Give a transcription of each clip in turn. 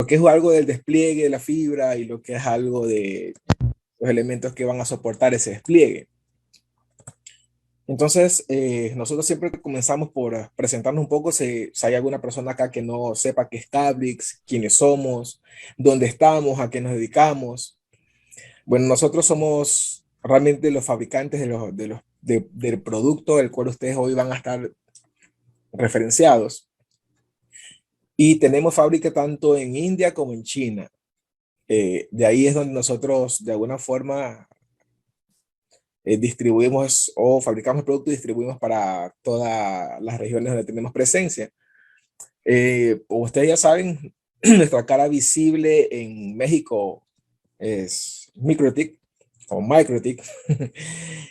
lo que es algo del despliegue de la fibra y lo que es algo de los elementos que van a soportar ese despliegue. Entonces, nosotros siempre comenzamos por presentarnos un poco, si hay alguna persona acá que no sepa qué es Cabrix, quiénes somos, dónde estamos, a qué nos dedicamos. Bueno, nosotros somos realmente los fabricantes del producto del cual ustedes hoy van a estar referenciados. Y tenemos fábrica tanto en India como en China. De ahí es donde nosotros, de alguna forma, distribuimos o fabricamos productos y distribuimos para todas las regiones donde tenemos presencia. Como ustedes ya saben, nuestra cara visible en México es Microtik o Microtik.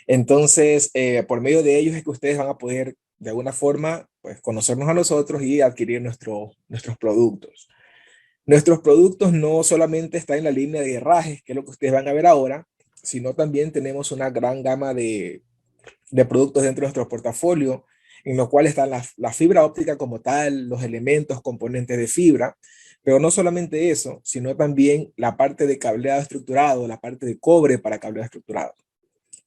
Entonces, por medio de ellos es que ustedes van a poder, de alguna forma, pues, conocernos a nosotros y adquirir nuestros productos. Nuestros productos no solamente están en la línea de herrajes, que es lo que ustedes van a ver ahora, sino también tenemos una gran gama de productos dentro de nuestro portafolio, en los cuales están la fibra óptica como tal, los elementos, componentes de fibra, pero no solamente eso, sino también la parte de cableado estructurado, la parte de cobre para cableado estructurado.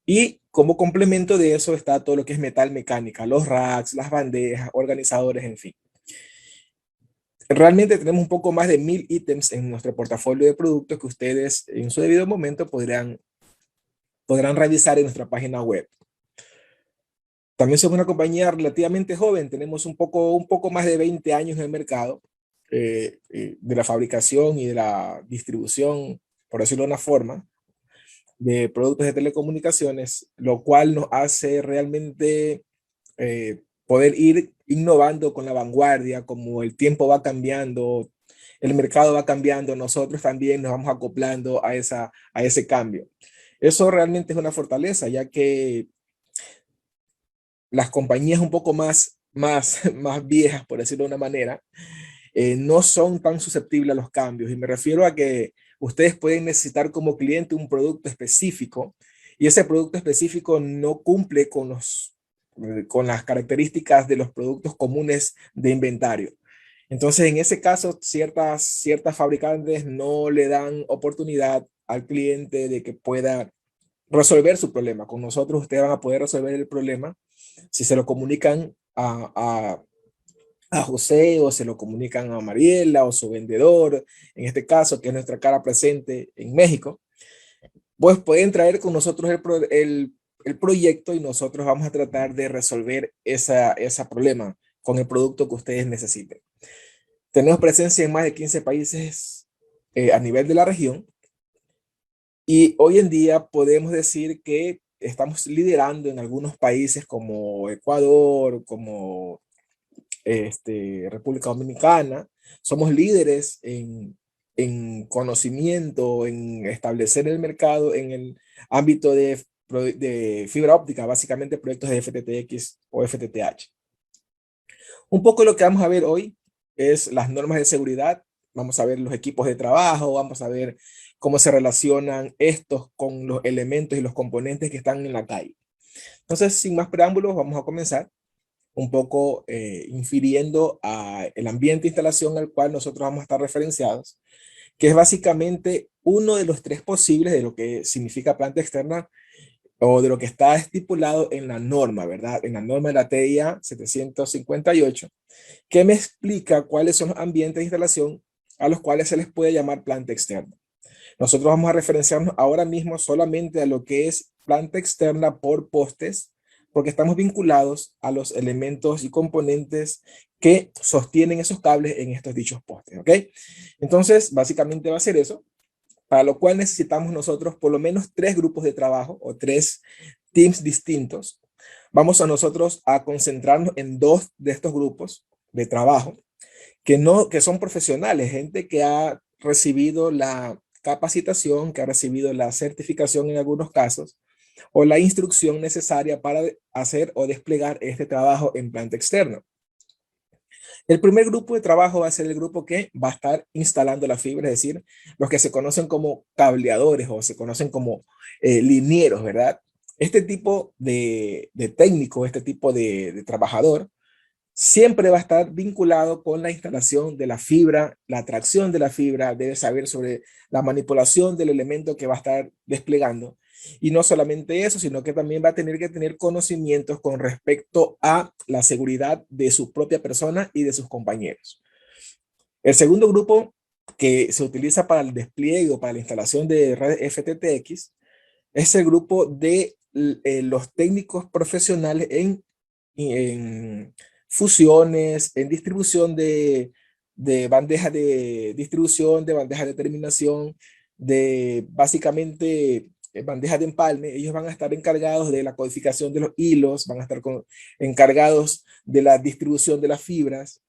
Y como complemento de eso está todo lo que es metal mecánica, los racks, las bandejas, organizadores, en fin. Realmente tenemos un poco más de 1000 ítems en nuestro portafolio de productos que ustedes en su debido momento podrán revisar en nuestra página web. También somos una compañía relativamente joven, tenemos un poco más de 20 años en el mercado de la fabricación y de la distribución, por decirlo de una forma, de productos de telecomunicaciones, lo cual nos hace realmente poder ir innovando con la vanguardia, como el tiempo va cambiando, el mercado va cambiando, nosotros también nos vamos acoplando a ese cambio. Eso realmente es una fortaleza, ya que las compañías un poco más viejas, por decirlo de una manera, no son tan susceptibles a los cambios. Y me refiero a que ustedes pueden necesitar como cliente un producto específico y ese producto específico no cumple con las características de los productos comunes de inventario. Entonces, en ese caso, ciertas fabricantes no le dan oportunidad al cliente de que pueda resolver su problema. Con nosotros ustedes van a poder resolver el problema si se lo comunican a José o se lo comunican a Mariela o su vendedor, en este caso, que es nuestra cara presente en México, pues pueden traer con nosotros el proyecto y nosotros vamos a tratar de resolver ese problema con el producto que ustedes necesiten. Tenemos presencia en más de 15 países a nivel de la región y hoy en día podemos decir que estamos liderando en algunos países como Ecuador, como República Dominicana. Somos líderes en conocimiento, en establecer el mercado en el ámbito de fibra óptica, básicamente proyectos de FTTX o FTTH. Un poco lo que vamos a ver hoy es las normas de seguridad, vamos a ver los equipos de trabajo, vamos a ver cómo se relacionan estos con los elementos y los componentes que están en la calle. Entonces, sin más preámbulos, vamos a comenzar un poco infiriendo a el ambiente de instalación al cual nosotros vamos a estar referenciados, que es básicamente uno de los tres posibles de lo que significa planta externa o de lo que está estipulado en la norma, ¿verdad? En la norma de la TIA 758, que me explica cuáles son los ambientes de instalación a los cuales se les puede llamar planta externa. Nosotros vamos a referenciarnos ahora mismo solamente a lo que es planta externa por postes, porque estamos vinculados a los elementos y componentes que sostienen esos cables en estos dichos postes, ¿ok? Entonces, básicamente va a ser eso, para lo cual necesitamos nosotros por lo menos tres grupos de trabajo o tres teams distintos. Vamos a nosotros a concentrarnos en dos de estos grupos de trabajo que son profesionales, gente que ha recibido la capacitación, que ha recibido la certificación en algunos casos, o la instrucción necesaria para hacer o desplegar este trabajo en planta externa. El primer grupo de trabajo va a ser el grupo que va a estar instalando la fibra, es decir, los que se conocen como cableadores o se conocen como linieros, ¿verdad? Este tipo de técnico, este tipo de trabajador, siempre va a estar vinculado con la instalación de la fibra, la tracción de la fibra, debe saber sobre la manipulación del elemento que va a estar desplegando. Y no solamente eso, sino que también va a tener que tener conocimientos con respecto a la seguridad de su propia persona y de sus compañeros. El segundo grupo que se utiliza para el despliegue o para la instalación de redes FTTX es el grupo de los técnicos profesionales en fusiones, en distribución de bandejas de distribución, de bandejas de terminación, de básicamente bandejas de empalme. Ellos van a estar encargados de la codificación de los hilos, van a estar encargados de la distribución de las fibras.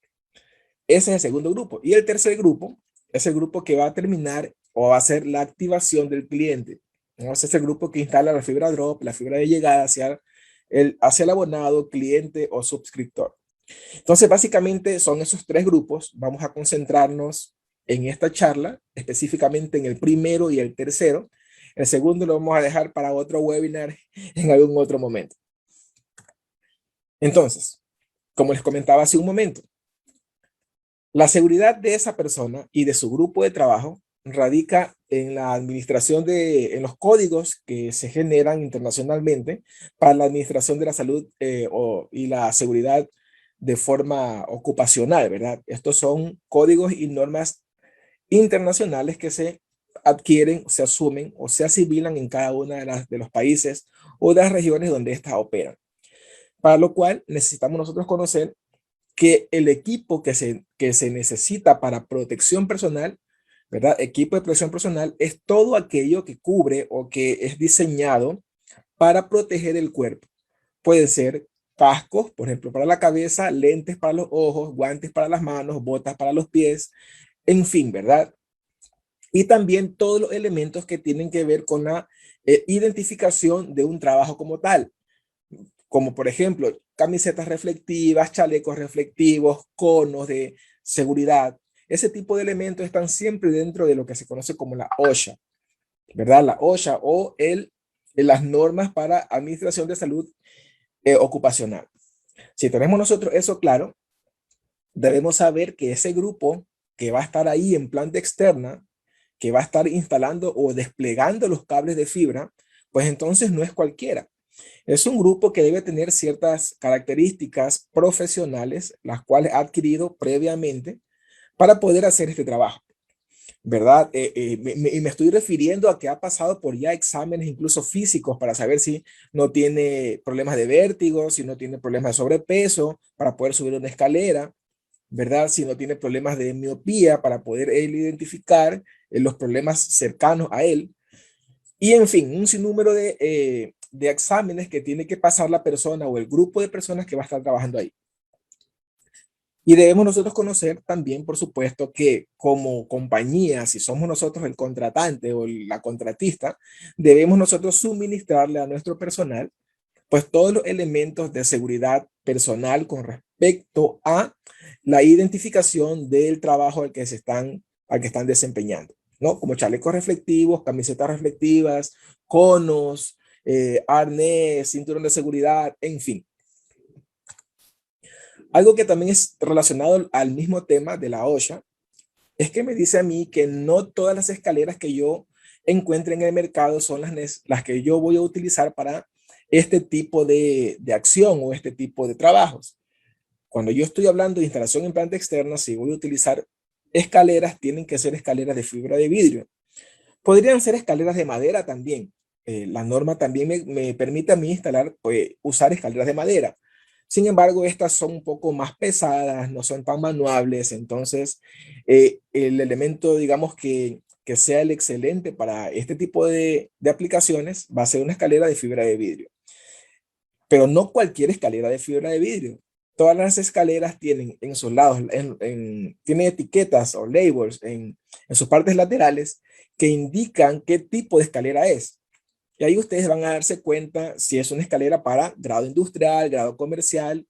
Ese es el segundo grupo. Y el tercer grupo es el grupo que va a terminar o va a hacer la activación del cliente. ¿No? Ese es el grupo que instala la fibra drop, la fibra de llegada hacia el abonado, cliente o suscriptor. Entonces, básicamente son esos tres grupos. Vamos a concentrarnos en esta charla, específicamente en el primero y el tercero. El segundo lo vamos a dejar para otro webinar en algún otro momento. Entonces, como les comentaba hace un momento, la seguridad de esa persona y de su grupo de trabajo radica en la administración en los códigos que se generan internacionalmente para la administración de la salud y la seguridad de forma ocupacional, ¿verdad? Estos son códigos y normas internacionales que se adquieren, se asumen o se asimilan en cada uno de los países o de las regiones donde éstas operan. Para lo cual necesitamos nosotros conocer que el equipo que se necesita para protección personal, ¿verdad? Equipo de protección personal es todo aquello que cubre o que es diseñado para proteger el cuerpo. Pueden ser cascos, por ejemplo, para la cabeza, lentes para los ojos, guantes para las manos, botas para los pies, en fin, ¿verdad? Y también todos los elementos que tienen que ver con la identificación de un trabajo como tal, como por ejemplo camisetas reflectivas, chalecos reflectivos, conos de seguridad. Ese tipo de elementos están siempre dentro de lo que se conoce como la OSHA, ¿verdad? La OSHA o las normas para administración de salud ocupacional. Si tenemos nosotros eso claro, debemos saber que ese grupo que va a estar ahí en planta externa, que va a estar instalando o desplegando los cables de fibra, pues entonces no es cualquiera. Es un grupo que debe tener ciertas características profesionales, las cuales ha adquirido previamente para poder hacer este trabajo, ¿verdad? Y me estoy refiriendo a que ha pasado por ya exámenes incluso físicos para saber si no tiene problemas de vértigo, si no tiene problemas de sobrepeso para poder subir una escalera, ¿verdad? Si no tiene problemas de miopía para poder él identificar los problemas cercanos a él. Y en fin, un sinnúmero de exámenes que tiene que pasar la persona o el grupo de personas que va a estar trabajando ahí. Y debemos nosotros conocer también, por supuesto, que como compañía, si somos nosotros el contratante o la contratista, debemos nosotros suministrarle a nuestro personal pues todos los elementos de seguridad personal con respecto a la identificación del trabajo al que están desempeñando, ¿no? Como chalecos reflectivos, camisetas reflectivas, conos, arnés, cinturón de seguridad, en fin. Algo que también es relacionado al mismo tema de la OSHA es que me dice a mí que no todas las escaleras que yo encuentre en el mercado son las que yo voy a utilizar para este tipo de acción o este tipo de trabajos. Cuando yo estoy hablando de instalación en planta externa, si voy a utilizar escaleras, tienen que ser escaleras de fibra de vidrio. Podrían ser escaleras de madera también. La norma también me permite a mí usar escaleras de madera. Sin embargo, estas son un poco más pesadas, no son tan manuables, entonces el elemento, digamos, que sea el excelente para este tipo de aplicaciones va a ser una escalera de fibra de vidrio. Pero no cualquier escalera de fibra de vidrio. Todas las escaleras tienen en sus lados, tienen etiquetas o labels en sus partes laterales que indican qué tipo de escalera es. Y ahí ustedes van a darse cuenta si es una escalera para grado industrial, grado comercial.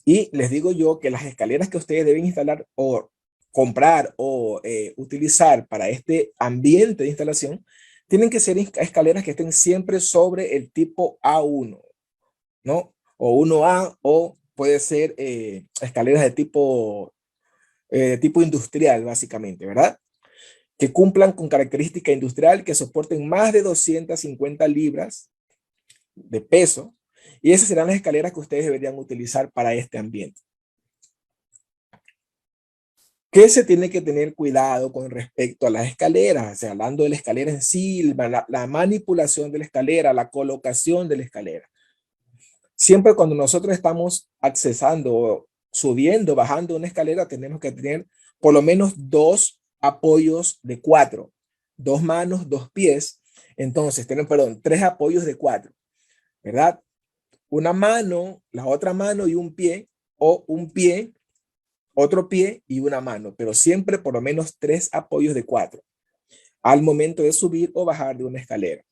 Y les digo yo que las escaleras que ustedes deben instalar o comprar o utilizar para este ambiente de instalación tienen que ser escaleras que estén siempre sobre el tipo A1, ¿no? O 1A o puede ser escaleras de tipo industrial, básicamente, ¿verdad? Que cumplan con característica industrial, que soporten más de 250 libras de peso. Y esas serán las escaleras que ustedes deberían utilizar para este ambiente. ¿Qué se tiene que tener cuidado con respecto a las escaleras? O sea, hablando de la escalera en sí, la manipulación de la escalera, la colocación de la escalera. Siempre cuando nosotros estamos accesando, subiendo, bajando una escalera, tenemos que tener por lo menos dos apoyos de 4, dos manos, dos pies. Entonces, perdón, tres apoyos de 4, ¿verdad? Una mano, la otra mano y un pie, o un pie, otro pie y una mano, pero siempre por lo menos tres apoyos de 4 al momento de subir o bajar de una escalera.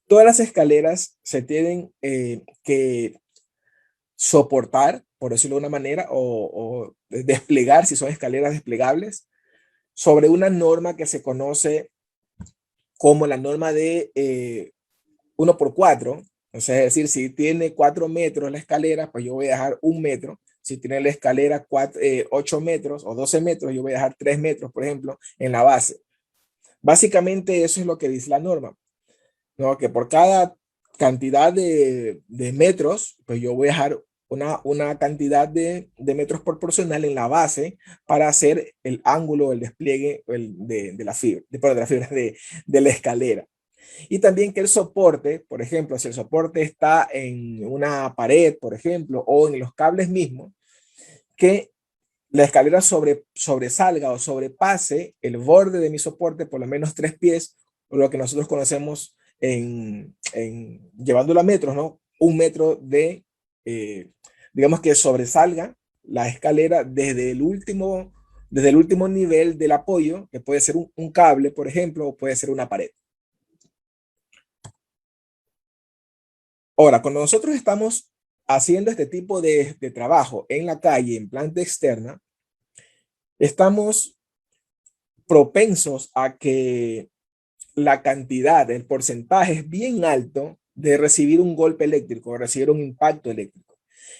Todas las escaleras se tienen que soportar, por decirlo de una manera, o desplegar, si son escaleras desplegables, sobre una norma que se conoce como la norma de 1 por 4. O sea, es decir, si tiene 4 metros la escalera, pues yo voy a dejar 1 metro. Si tiene la escalera 8 metros o 12 metros, yo voy a dejar 3 metros, por ejemplo, en la base. Básicamente eso es lo que dice la norma, ¿no? Que por cada cantidad de metros, pues yo voy a dejar una cantidad de metros proporcional en la base para hacer el ángulo, el despliegue de la fibra, de la escalera. Y también que el soporte, por ejemplo, si el soporte está en una pared, por ejemplo, o en los cables mismos, que la escalera sobresalga o sobrepase el borde de mi soporte por lo menos 3 pies, o lo que nosotros conocemos llevándolo a metros, ¿no? 1 metro digamos que sobresalga la escalera desde el último nivel del apoyo, que puede ser un cable, por ejemplo, o puede ser una pared. Ahora, cuando nosotros estamos haciendo este tipo de trabajo en la calle, en planta externa, estamos propensos a que la cantidad, el porcentaje es bien alto de recibir un golpe eléctrico o recibir un impacto eléctrico,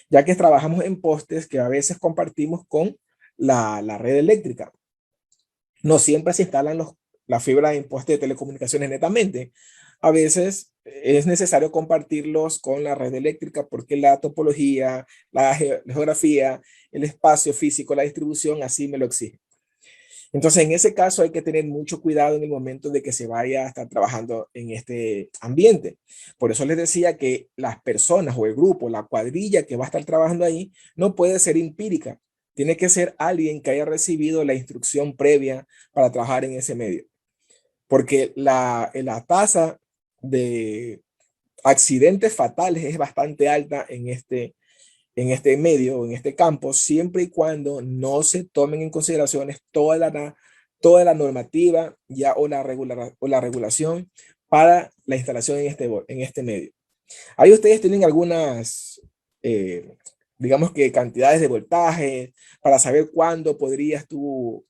ya que trabajamos en postes que a veces compartimos con la red eléctrica. No siempre se instalan la fibra en postes de telecomunicaciones netamente. A veces es necesario compartirlos con la red eléctrica porque la topología, la geografía, el espacio físico, la distribución, así me lo exige. Entonces, en ese caso hay que tener mucho cuidado en el momento de que se vaya a estar trabajando en este ambiente. Por eso les decía que las personas o el grupo, la cuadrilla que va a estar trabajando ahí, no puede ser empírica. Tiene que ser alguien que haya recibido la instrucción previa para trabajar en ese medio. Porque la tasa de accidentes fatales es bastante alta en este medio, en este campo, siempre y cuando no se tomen en consideraciones toda la normativa ya o la regulación para la instalación en este medio. Ahí ustedes tienen algunas, digamos que cantidades de voltaje para saber cuándo podrías tú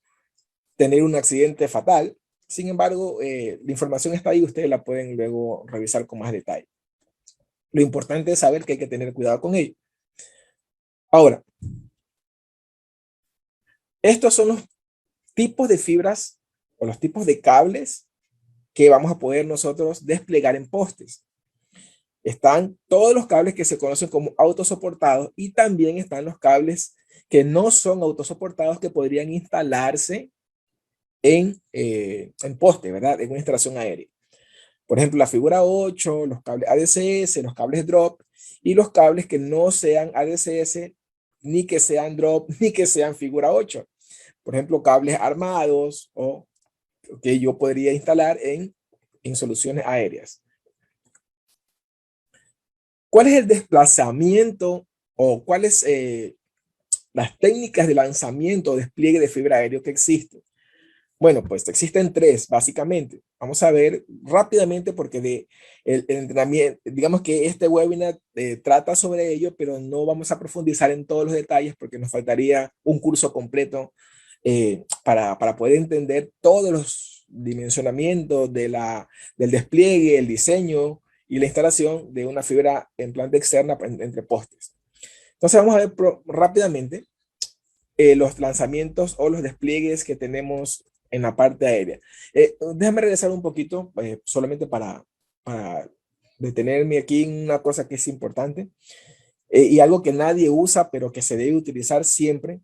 tener un accidente fatal. Sin embargo, la información está ahí, ustedes la pueden luego revisar con más detalle. Lo importante es saber que hay que tener cuidado con ello. Ahora, estos son los tipos de fibras o los tipos de cables que vamos a poder nosotros desplegar en postes. Están todos los cables que se conocen como autosoportados y también están los cables que no son autosoportados que podrían instalarse en poste, ¿verdad? En una instalación aérea. Por ejemplo, la figura 8, los cables ADCS, los cables drop y los cables que no sean ADCS, ni que sean drop, ni que sean figura 8. Por ejemplo, cables armados o que yo podría instalar en soluciones aéreas. ¿Cuál es el desplazamiento o cuáles las técnicas de lanzamiento o despliegue de fibra aéreo que existen? Bueno, pues existen tres, básicamente. Vamos a ver rápidamente porque el entrenamiento, digamos que este webinar trata sobre ello, pero no vamos a profundizar en todos los detalles porque nos faltaría un curso completo para poder entender todos los dimensionamientos del despliegue, el diseño y la instalación de una fibra en planta externa entre postes. Entonces vamos a ver rápidamente los lanzamientos o los despliegues que tenemos en la parte aérea. Déjame regresar un poquito, solamente para detenerme aquí en una cosa que es importante y algo que nadie usa, pero que se debe utilizar siempre.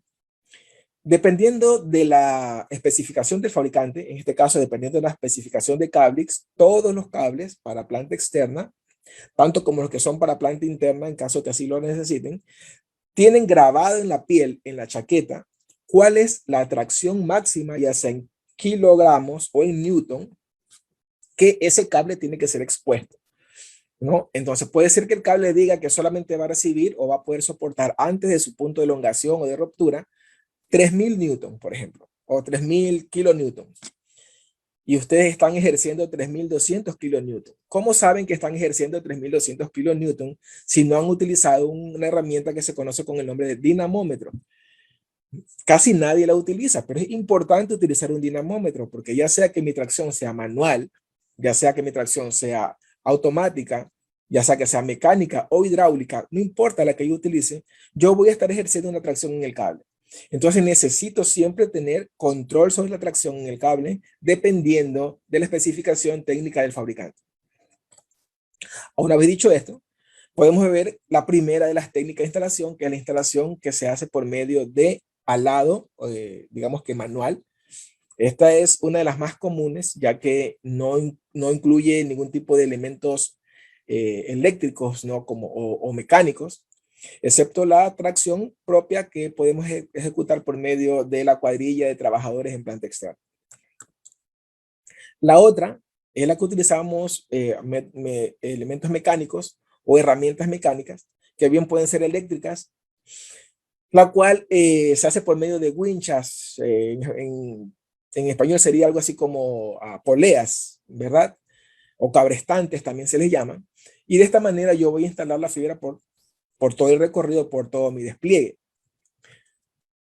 Dependiendo de la especificación del fabricante, en este caso dependiendo de la especificación de cables, todos los cables para planta externa, tanto como los que son para planta interna, en caso que así lo necesiten, tienen grabado en la piel, en la chaqueta, cuál es la tracción máxima, ya sea en kilogramos o en newton, que ese cable tiene que ser expuesto, ¿no? Entonces puede ser que el cable diga que solamente va a recibir o va a poder soportar antes de su punto de elongación o de ruptura 3000 newton, por ejemplo, o 3000 kilonewton. Y ustedes están ejerciendo 3200 kilonewton. ¿Cómo saben que están ejerciendo 3200 kilonewton si no han utilizado una herramienta que se conoce con el nombre de dinamómetro? Casi nadie la utiliza, pero es importante utilizar un dinamómetro porque ya sea que mi tracción sea manual, ya sea que mi tracción sea automática, ya sea que sea mecánica o hidráulica, no importa la que yo utilice, yo voy a estar ejerciendo una tracción en el cable. Entonces necesito siempre tener control sobre la tracción en el cable dependiendo de la especificación técnica del fabricante. Una vez dicho esto, podemos ver la primera de las técnicas de instalación, que es la instalación que se hace por medio de alado, digamos que manual. Esta es una de las más comunes, ya que no incluye ningún tipo de elementos eléctricos, ¿no? O mecánicos, excepto la tracción propia que podemos ejecutar por medio de la cuadrilla de trabajadores en planta externa. La otra es la que utilizamos elementos mecánicos o herramientas mecánicas, que bien pueden ser eléctricas, la cual se hace por medio de winchas. En español sería algo así como poleas, ¿verdad? O cabrestantes también se les llama. Y de esta manera yo voy a instalar la fibra por todo el recorrido, por todo mi despliegue.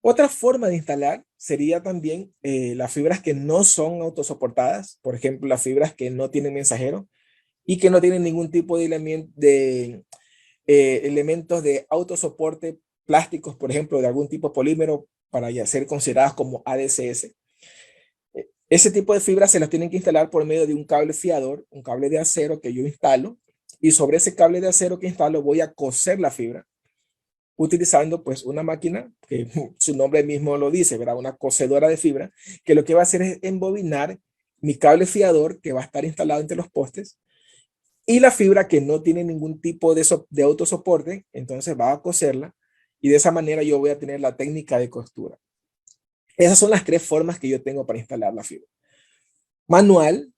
Otra forma de instalar sería también las fibras que no son autosoportadas, por ejemplo, las fibras que no tienen mensajero y que no tienen ningún tipo de elementos de autosoporte plásticos, por ejemplo, de algún tipo polímero para ya ser consideradas como ADCS. Ese tipo de fibras se las tienen que instalar por medio de un cable fiador, un cable de acero que yo instalo, y sobre ese cable de acero que instalo voy a coser la fibra utilizando pues una máquina que su nombre mismo lo dice, ¿verdad? Una cocedora de fibra, que lo que va a hacer es embobinar mi cable fiador que va a estar instalado entre los postes y la fibra que no tiene ningún tipo de autosoporte, entonces va a coserla y de esa manera yo voy a tener la técnica de costura. Esas son las tres formas que yo tengo para instalar la fibra. Manual,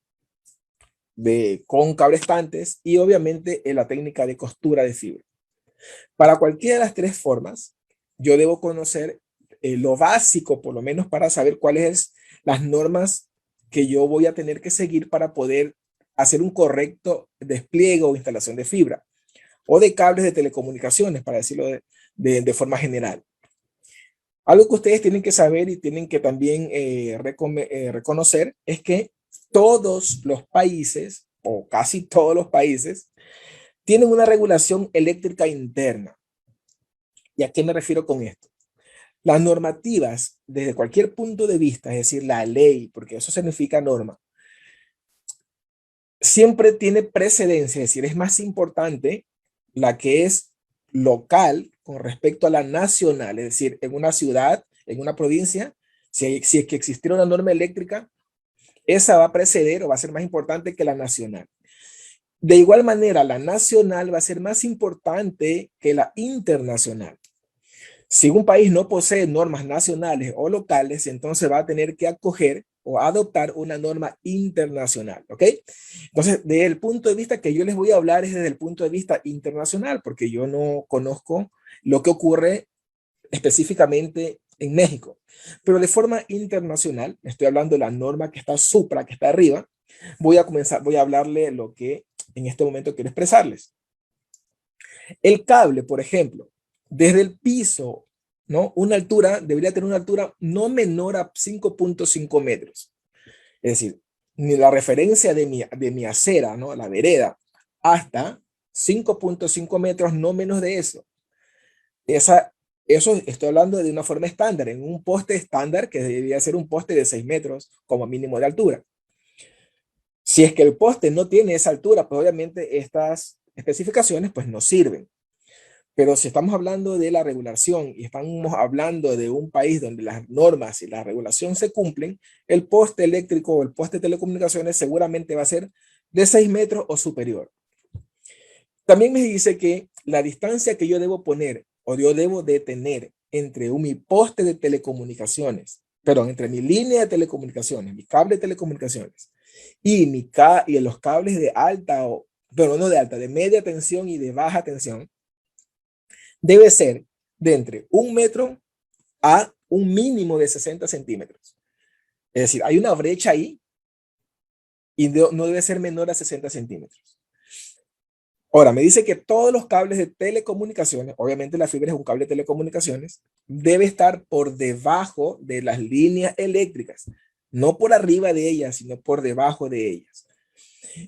con cablestantes y obviamente la técnica de costura de fibra. Para cualquiera de las tres formas, yo debo conocer lo básico, por lo menos para saber cuáles las normas que yo voy a tener que seguir para poder hacer un correcto despliegue o instalación de fibra o de cables de telecomunicaciones, para decirlo de forma general. Algo que ustedes tienen que saber y tienen que también reconocer es que todos los países, o casi todos los países, tienen una regulación eléctrica interna. ¿Y a qué me refiero con esto? Las normativas, desde cualquier punto de vista, es decir, la ley, porque eso significa norma, siempre tiene precedencia, es decir, es más importante la que es local con respecto a la nacional, es decir, en una ciudad, en una provincia, si es que existiera una norma eléctrica, esa va a preceder o va a ser más importante que la nacional. De igual manera, la nacional va a ser más importante que la internacional. Si un país no posee normas nacionales o locales, entonces va a tener que acoger o adoptar una norma internacional, ¿ok? Entonces, desde el punto de vista que yo les voy a hablar es desde el punto de vista internacional, porque yo no conozco lo que ocurre específicamente en México. Pero de forma internacional, estoy hablando de la norma que está supra, que está arriba, voy a hablarle lo que en este momento quiero expresarles. El cable, por ejemplo, desde el piso, ¿no? Una altura, debería tener una altura no menor a 5.5 metros. Es decir, ni la referencia de mi acera, ¿no? La vereda, hasta 5.5 metros, no menos de eso. Eso estoy hablando de una forma estándar, en un poste estándar que debería ser un poste de 6 metros como mínimo de altura. Si es que el poste no tiene esa altura, pues obviamente estas especificaciones pues no sirven. Pero si estamos hablando de la regulación y estamos hablando de un país donde las normas y la regulación se cumplen, el poste eléctrico o el poste de telecomunicaciones seguramente va a ser de 6 metros o superior. También me dice que la distancia que yo debo poner o yo debo de tener entre mi poste de telecomunicaciones, perdón, entre mi línea de telecomunicaciones, mi cable de telecomunicaciones y los cables de alta pero no de alta, de media tensión y de baja tensión, debe ser de entre 1 metro a un mínimo de 60 centímetros. Es decir, hay una brecha ahí y no debe ser menor a 60 centímetros. Ahora, me dice que todos los cables de telecomunicaciones, obviamente la fibra es un cable de telecomunicaciones, debe estar por debajo de las líneas eléctricas, no por arriba de ellas, sino por debajo de ellas.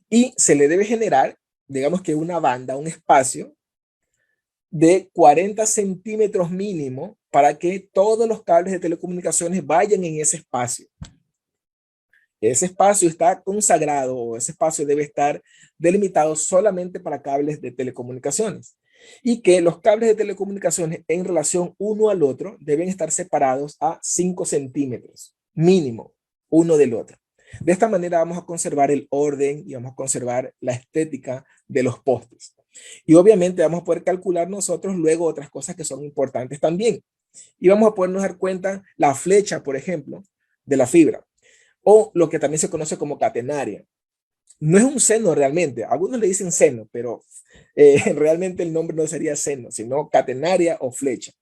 Y se le debe generar, digamos que una banda, un espacio de 40 centímetros mínimo para que todos los cables de telecomunicaciones vayan en ese espacio. Ese espacio está consagrado o ese espacio debe estar delimitado solamente para cables de telecomunicaciones y que los cables de telecomunicaciones en relación uno al otro deben estar separados a 5 centímetros mínimo uno del otro. De esta manera vamos a conservar el orden y vamos a conservar la estética de los postes. Y obviamente vamos a poder calcular nosotros luego otras cosas que son importantes también. Y vamos a podernos dar cuenta la flecha, por ejemplo, de la fibra o lo que también se conoce como catenaria. No es un seno realmente, algunos le dicen seno, pero realmente el nombre no sería seno, sino catenaria o flecha,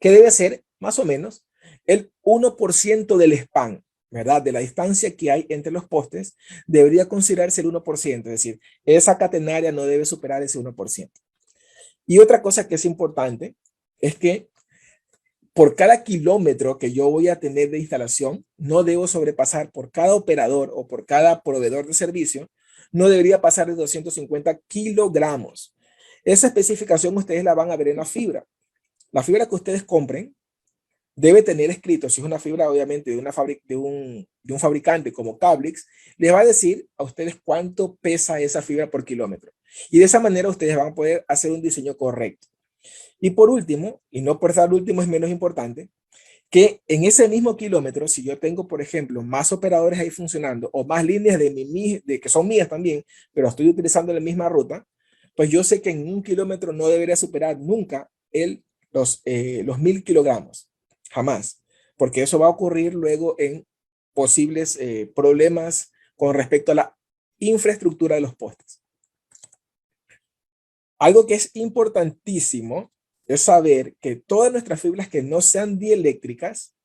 que debe ser más o menos el 1% del span, ¿verdad? De la distancia que hay entre los postes, debería considerarse el 1%, es decir, esa catenaria no debe superar ese 1%. Y otra cosa que es importante es que por cada kilómetro que yo voy a tener de instalación, no debo sobrepasar por cada operador o por cada proveedor de servicio, no debería pasar de 250 kilogramos. Esa especificación ustedes la van a ver en la fibra. La fibra que ustedes compren debe tener escrito, si es una fibra obviamente de un fabricante como Cablix, les va a decir a ustedes cuánto pesa esa fibra por kilómetro. Y de esa manera ustedes van a poder hacer un diseño correcto. Y por último, y no por ser último es menos importante, que en ese mismo kilómetro, si yo tengo, por ejemplo, más operadores ahí funcionando o más líneas de que son mías también, pero estoy utilizando la misma ruta, pues yo sé que en un kilómetro no debería superar nunca los 1000 kilogramos. Jamás. Porque eso va a ocurrir luego en posibles problemas con respecto a la infraestructura de los postes. Algo que es importantísimo es saber que todas nuestras fibras que no sean dieléctricas,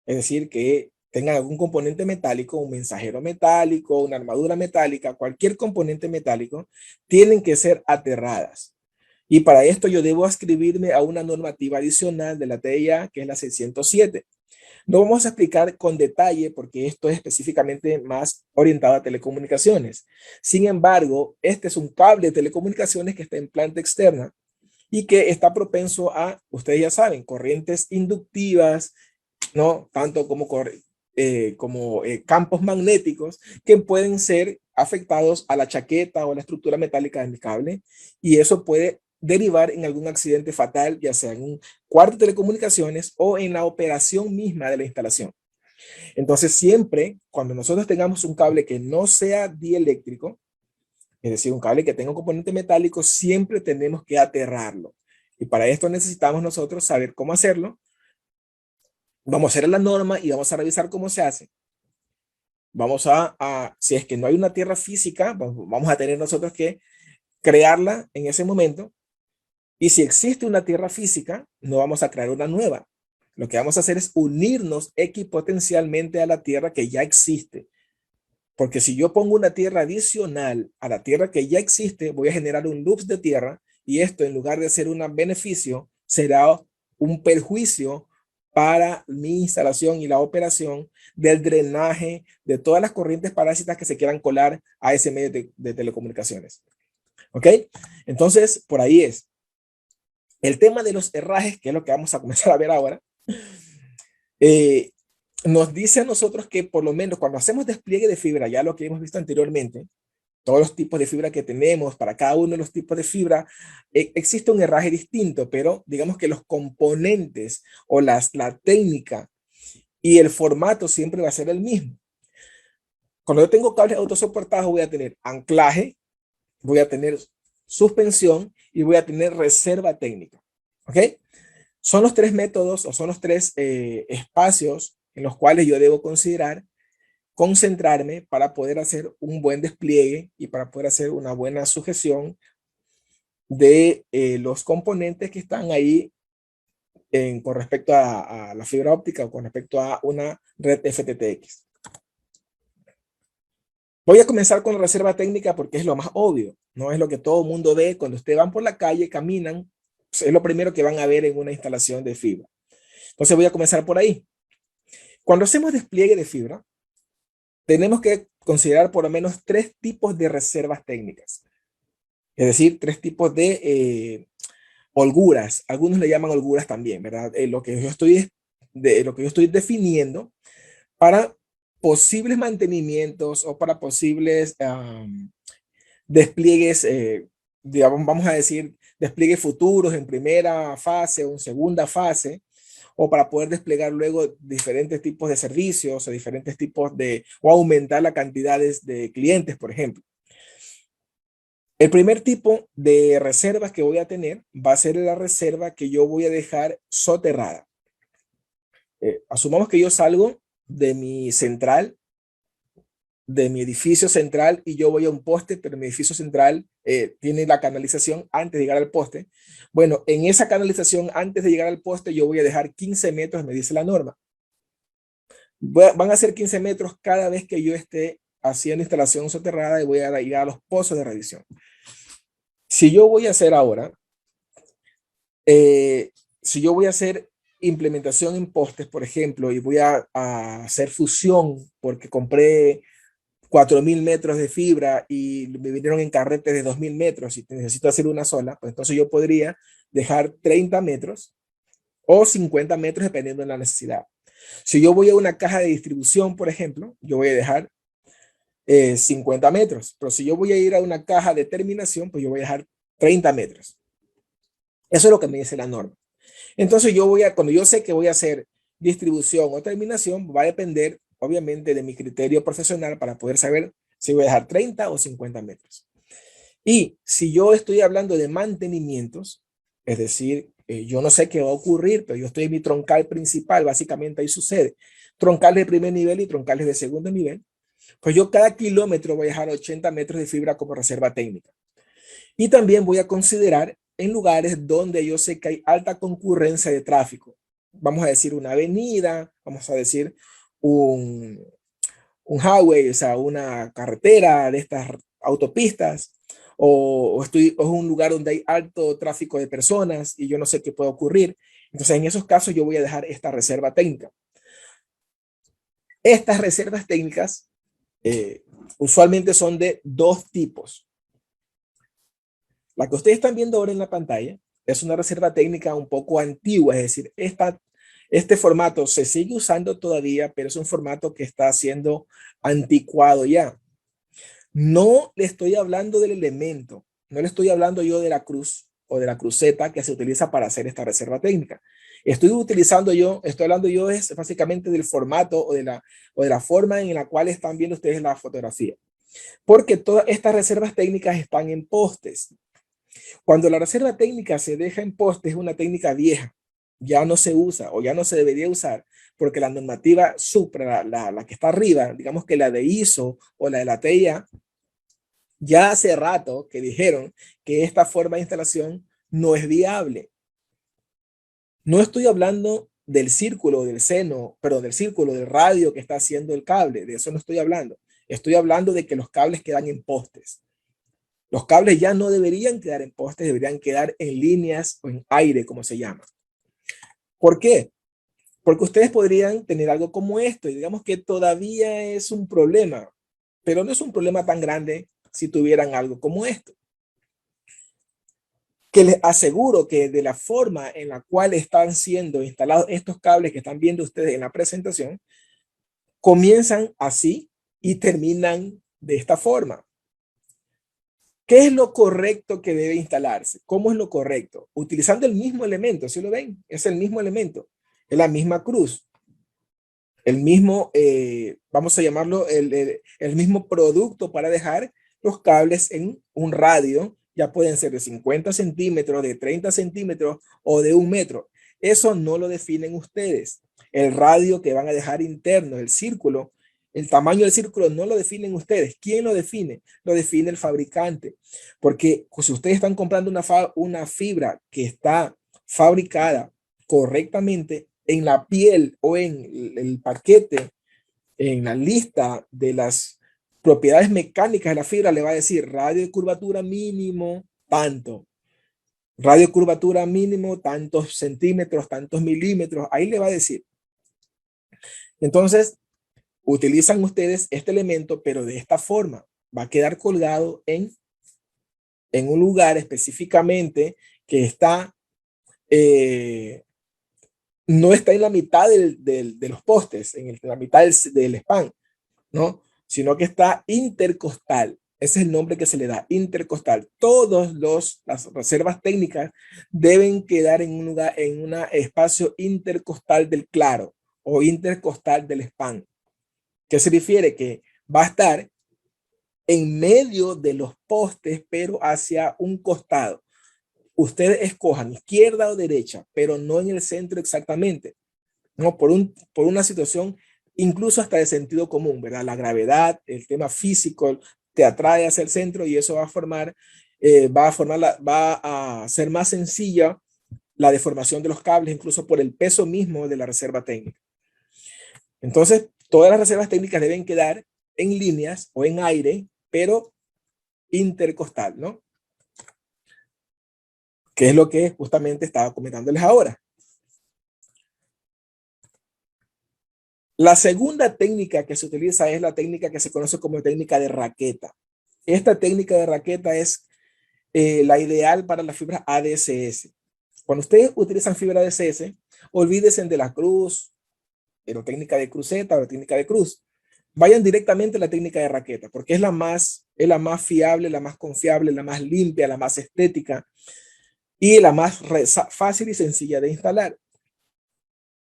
es decir, que tengan algún componente metálico, un mensajero metálico, una armadura metálica, cualquier componente metálico, tienen que ser aterradas. Y para esto yo debo ascribirme a una normativa adicional de la TIA, que es la 607. No vamos a explicar con detalle porque esto es específicamente más orientado a telecomunicaciones. Sin embargo, este es un cable de telecomunicaciones que está en planta externa y que está propenso a, ustedes ya saben, corrientes inductivas, ¿no? Tanto como campos magnéticos que pueden ser afectados a la chaqueta o la estructura metálica del cable y eso puede derivar en algún accidente fatal, ya sea en un cuarto de telecomunicaciones o en la operación misma de la instalación. Entonces, siempre cuando nosotros tengamos un cable que no sea dieléctrico, es decir, un cable que tenga un componente metálico, siempre tenemos que aterrarlo. Y para esto necesitamos nosotros saber cómo hacerlo. Vamos a hacer la norma y vamos a revisar cómo se hace. Vamos si es que no hay una tierra física, vamos a tener nosotros que crearla en ese momento. Y si existe una tierra física, no vamos a crear una nueva. Lo que vamos a hacer es unirnos equipotencialmente a la tierra que ya existe. Porque si yo pongo una tierra adicional a la tierra que ya existe, voy a generar un loop de tierra y esto en lugar de ser un beneficio, será un perjuicio para mi instalación y la operación del drenaje de todas las corrientes parásitas que se quieran colar a ese medio de telecomunicaciones. ¿Ok? Entonces, por ahí es. El tema de los herrajes, que es lo que vamos a comenzar a ver ahora, eh, nos dice a nosotros que por lo menos cuando hacemos despliegue de fibra, ya lo que hemos visto anteriormente, todos los tipos de fibra que tenemos, para cada uno de los tipos de fibra, existe un herraje distinto, pero digamos que los componentes o la técnica y el formato siempre va a ser el mismo. Cuando yo tengo cables autosoportados, voy a tener anclaje, voy a tener suspensión y voy a tener reserva técnica. ¿Ok? Son los tres métodos o son los tres espacios en los cuales yo debo considerar concentrarme para poder hacer un buen despliegue y para poder hacer una buena sujeción de los componentes que están ahí con respecto a la fibra óptica o con respecto a una red FTTX. Voy a comenzar con la reserva técnica porque es lo más obvio, no es lo que todo el mundo ve cuando ustedes van por la calle, caminan, pues es lo primero que van a ver en una instalación de fibra. Entonces voy a comenzar por ahí. Cuando hacemos despliegue de fibra, tenemos que considerar por lo menos tres tipos de reservas técnicas. Es decir, tres tipos de holguras. Algunos le llaman holguras también, ¿verdad? Lo que yo estoy definiendo para posibles mantenimientos o para posibles despliegues, digamos, vamos a decir, despliegues futuros en primera fase o en segunda fase, o para poder desplegar luego diferentes tipos de servicios o diferentes tipos o aumentar la cantidad de clientes, por ejemplo. El primer tipo de reservas que voy a tener va a ser la reserva que yo voy a dejar soterrada. Asumamos que yo salgo de mi central, de mi edificio central y yo voy a un poste, pero mi edificio central tiene la canalización antes de llegar al poste. Bueno, en esa canalización antes de llegar al poste yo voy a dejar 15 metros, me dice la norma. Van a ser 15 metros cada vez que yo esté haciendo instalación soterrada y voy a ir a los pozos de revisión. Si yo voy a hacer ahora, si yo voy a hacer implementación en postes, por ejemplo, y voy a hacer fusión porque compré 4.000 metros de fibra y me vinieron en carretes de 2.000 metros y necesito hacer una sola, pues entonces yo podría dejar 30 metros o 50 metros dependiendo de la necesidad. Si yo voy a una caja de distribución, por ejemplo, yo voy a dejar 50 metros, pero si yo voy a ir a una caja de terminación, pues yo voy a dejar 30 metros. Eso es lo que me dice la norma. Entonces cuando yo sé que voy a hacer distribución o terminación, va a depender obviamente de mi criterio profesional para poder saber si voy a dejar 30 o 50 metros. Y si yo estoy hablando de mantenimientos, es decir, yo no sé qué va a ocurrir, pero yo estoy en mi troncal principal, básicamente ahí sucede. Troncales de primer nivel y troncales de segundo nivel. Pues yo cada kilómetro voy a dejar 80 metros de fibra como reserva técnica. Y también voy a considerar en lugares donde yo sé que hay alta concurrencia de tráfico. Vamos a decir una avenida, vamos a decir un highway, o sea, una carretera de estas autopistas, o es un lugar donde hay alto tráfico de personas y yo no sé qué puede ocurrir. Entonces, en esos casos yo voy a dejar esta reserva técnica. Estas reservas técnicas usualmente son de dos tipos. La que ustedes están viendo ahora en la pantalla es una reserva técnica un poco antigua, es decir, este formato se sigue usando todavía, pero es un formato que está siendo anticuado ya. No le estoy hablando del elemento, no le estoy hablando yo de la cruz o de la cruceta que se utiliza para hacer esta reserva técnica. Estoy hablando yo es básicamente del formato o de la forma en la cual están viendo ustedes la fotografía. Porque todas estas reservas técnicas están en postes. Cuando la reserva técnica se deja en postes es una técnica vieja, ya no se usa o ya no se debería usar porque la normativa supra, la que está arriba, digamos que la de ISO o la de la TIA, ya hace rato que dijeron que esta forma de instalación no es viable. No estoy hablando del círculo del seno, pero del círculo del radio que está haciendo el cable, de eso no estoy hablando. Estoy hablando de que los cables quedan en postes. Los cables ya no deberían quedar en postes, deberían quedar en líneas o en aire, como se llama. ¿Por qué? Porque ustedes podrían tener algo como esto y digamos que todavía es un problema, pero no es un problema tan grande si tuvieran algo como esto. que les aseguro que de la forma en la cual están siendo instalados estos cables que están viendo ustedes en la presentación, comienzan así y terminan de esta forma. ¿Qué es lo correcto que debe instalarse? ¿Cómo es lo correcto? Utilizando el mismo elemento, ¿sí lo ven? Es el mismo elemento, es la misma cruz, el mismo, vamos a llamarlo, el mismo producto para dejar los cables en un radio. Ya pueden ser de 50 centímetros, de 30 centímetros o de 1 metro. Eso no lo definen ustedes. El radio que van a dejar interno, el círculo, el tamaño del círculo no lo definen ustedes. ¿Quién lo define? Lo define el fabricante. Porque si ustedes están comprando una fibra que está fabricada correctamente en la piel o en el paquete, en la lista de las propiedades mecánicas de la fibra, le va a decir radio de curvatura mínimo tanto, radio de curvatura mínimo tantos centímetros, tantos milímetros, ahí le va a decir. Entonces, utilizan ustedes este elemento, pero de esta forma va a quedar colgado en un lugar específicamente que está, no está en la mitad de los postes, en la mitad del span, ¿no? Sino que está intercostal. Ese es el nombre que se le da, intercostal. Todas las reservas técnicas deben quedar en un lugar, en un espacio intercostal del claro o intercostal del span. ¿Qué se refiere? Que va a estar en medio de los postes, pero hacia un costado. Ustedes escojan izquierda o derecha, pero no en el centro exactamente, ¿no? Por una situación incluso hasta de sentido común, ¿verdad? La gravedad, el tema físico te atrae hacia el centro y eso va a ser más sencilla la deformación de los cables, incluso por el peso mismo de la reserva técnica. Entonces, todas las reservas técnicas deben quedar en líneas o en aire, pero intercostal, ¿no? Que es lo que justamente estaba comentándoles ahora. La segunda técnica que se utiliza es la técnica que se conoce como técnica de raqueta. Esta técnica de raqueta es la ideal para las fibras ADSS. Cuando ustedes utilizan fibra ADSS, olvídense de la cruz, de la técnica de cruceta o la técnica de cruz. Vayan directamente a la técnica de raqueta, porque es la más fiable, la más confiable, la más limpia, la más estética y la más fácil y sencilla de instalar.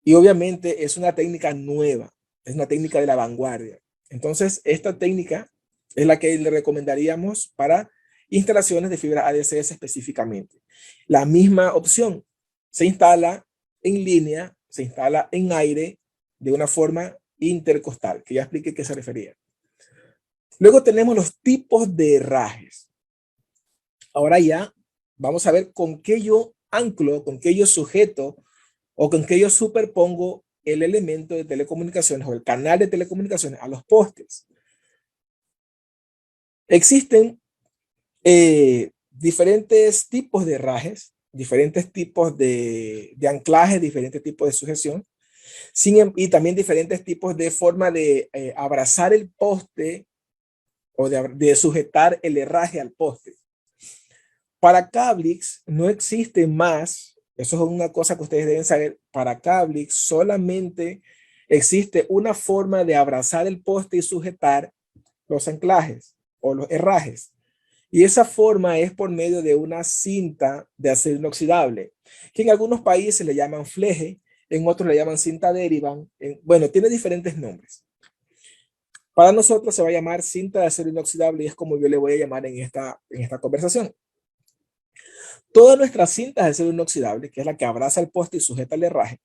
Y obviamente es una técnica nueva, es una técnica de la vanguardia. Entonces, esta técnica es la que le recomendaríamos para instalaciones de fibra ADSS específicamente. La misma opción se instala en línea, se instala en aire de una forma intercostal, que ya expliqué a qué se refería. Luego tenemos los tipos de herrajes. Ahora ya vamos a ver con qué yo anclo, con qué yo sujeto o con qué yo superpongo el elemento de telecomunicaciones o el canal de telecomunicaciones a los postes. Existen diferentes tipos de herrajes, diferentes tipos de anclaje, diferentes tipos de sujeción, y también diferentes tipos de forma de abrazar el poste o de sujetar el herraje al poste. Para Cablix no existe más, eso es una cosa que ustedes deben saber, para Cablix solamente existe una forma de abrazar el poste y sujetar los anclajes o los herrajes. Y esa forma es por medio de una cinta de acero inoxidable, que en algunos países le llaman fleje, en otros le llaman cinta Derivan. Bueno, tiene diferentes nombres. Para nosotros se va a llamar cinta de acero inoxidable y es como yo le voy a llamar en esta conversación. Todas nuestras cintas de acero inoxidable, que es la que abraza el poste y sujeta el herraje,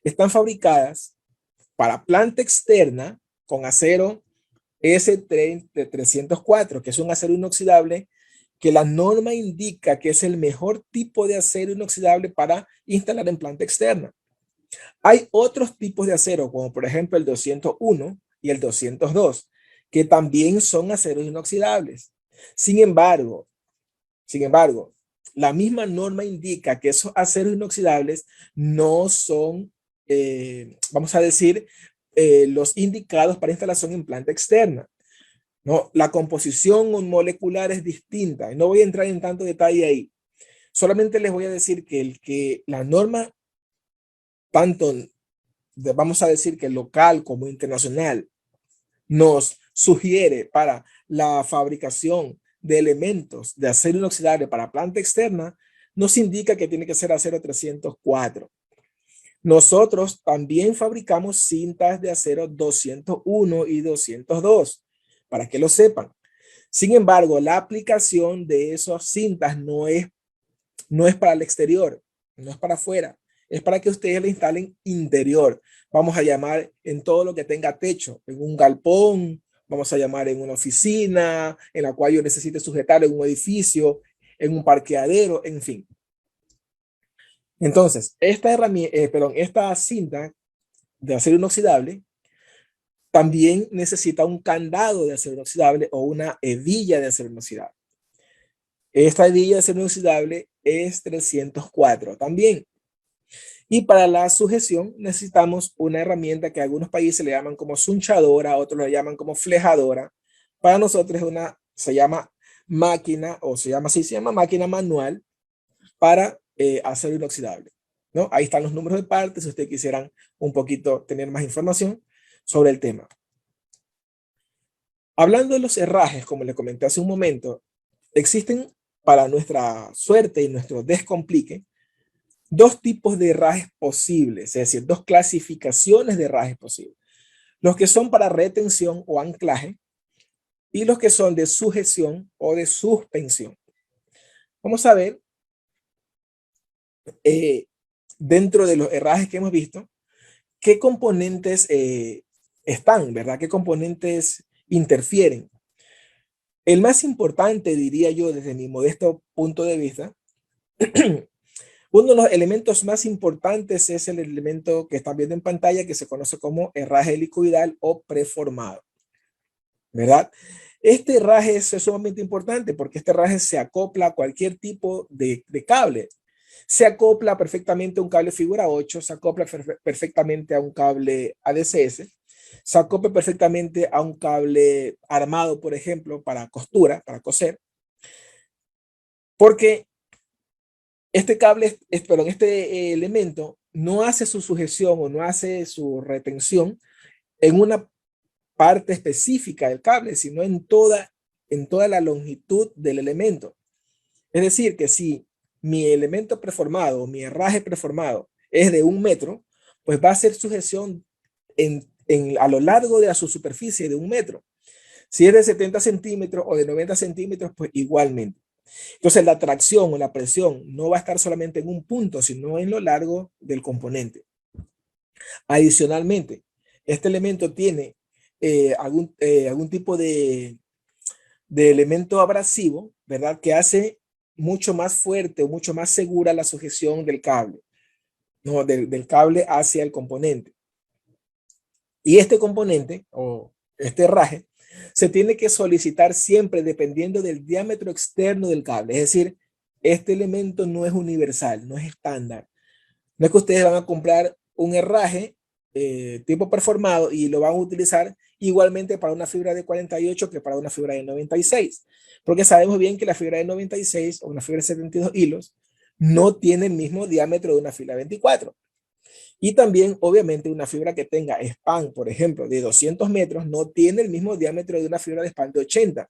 están fabricadas para planta externa con acero S304, que es un acero inoxidable que la norma indica que es el mejor tipo de acero inoxidable para instalar en planta externa. Hay otros tipos de acero, como por ejemplo el 201 y el 202, que también son aceros inoxidables. Sin embargo, la misma norma indica que esos aceros inoxidables no son, vamos a decir, los indicados para instalación en planta externa. No, la composición molecular es distinta. No voy a entrar en tanto detalle ahí. solamente les voy a decir que la norma, tanto vamos a decir que local como internacional, nos sugiere para la fabricación de elementos de acero inoxidable para planta externa, nos indica que tiene que ser acero 304. Nosotros también fabricamos cintas de acero 201 y 202, para que lo sepan. Sin embargo, la aplicación de esas cintas no es para el exterior, no es para afuera, es para que ustedes la instalen interior. Vamos a llamar en todo lo que tenga techo, en un galpón, vamos a llamar en una oficina, en la cual yo necesite sujetar en un edificio, en un parqueadero, en fin. Entonces, esta cinta de acero inoxidable también necesita un candado de acero inoxidable o una hebilla de acero inoxidable. Esta hebilla de acero inoxidable es 304 también. Y para la sujeción necesitamos una herramienta que algunos países le llaman como sunchadora, otros le llaman como flejadora. Para nosotros se llama máquina, o se llama máquina manual para acero inoxidable, ¿no? Ahí están los números de partes si ustedes quisieran un poquito tener más información sobre el tema. Hablando de los herrajes, como les comenté hace un momento, existen, para nuestra suerte y nuestro descomplique, dos tipos de herrajes posibles, es decir, dos clasificaciones de herrajes posibles. Los que son para retención o anclaje y los que son de sujeción o de suspensión. Vamos a ver, dentro de los herrajes que hemos visto, qué componentes están, ¿verdad? ¿Qué componentes interfieren? El más importante, diría yo, desde mi modesto punto de vista, uno de los elementos más importantes es el elemento que están viendo en pantalla, que se conoce como herraje helicoidal o preformado, ¿verdad? Este herraje es sumamente importante porque este herraje se acopla a cualquier tipo de cable. Se acopla perfectamente a un cable figura 8, se acopla perfectamente a un cable ADCS, se acopla perfectamente a un cable armado, por ejemplo, para costura, para coser, porque este elemento no hace su sujeción o no hace su retención en una parte específica del cable, sino en toda la longitud del elemento. Es decir, que si mi elemento preformado, mi herraje preformado es de 1 metro, pues va a hacer sujeción a lo largo de su superficie de 1 metro. Si es de 70 centímetros o de 90 centímetros, pues igualmente. Entonces la tracción o la presión no va a estar solamente en un punto, sino en lo largo del componente. Adicionalmente, este elemento tiene algún tipo de elemento abrasivo, ¿verdad? Que hace mucho más fuerte o mucho más segura la sujeción del cable, ¿no? Del cable hacia el componente. Y este componente o este herraje se tiene que solicitar siempre dependiendo del diámetro externo del cable. Es decir, este elemento no es universal, no es estándar. No es que ustedes van a comprar un herraje tipo performado y lo van a utilizar igualmente para una fibra de 48 que para una fibra de 96. Porque sabemos bien que la fibra de 96 o una fibra de 72 hilos no tiene el mismo diámetro de una fibra de 24. Y también, obviamente, una fibra que tenga span, por ejemplo, de 200 metros, no tiene el mismo diámetro de una fibra de span de 80.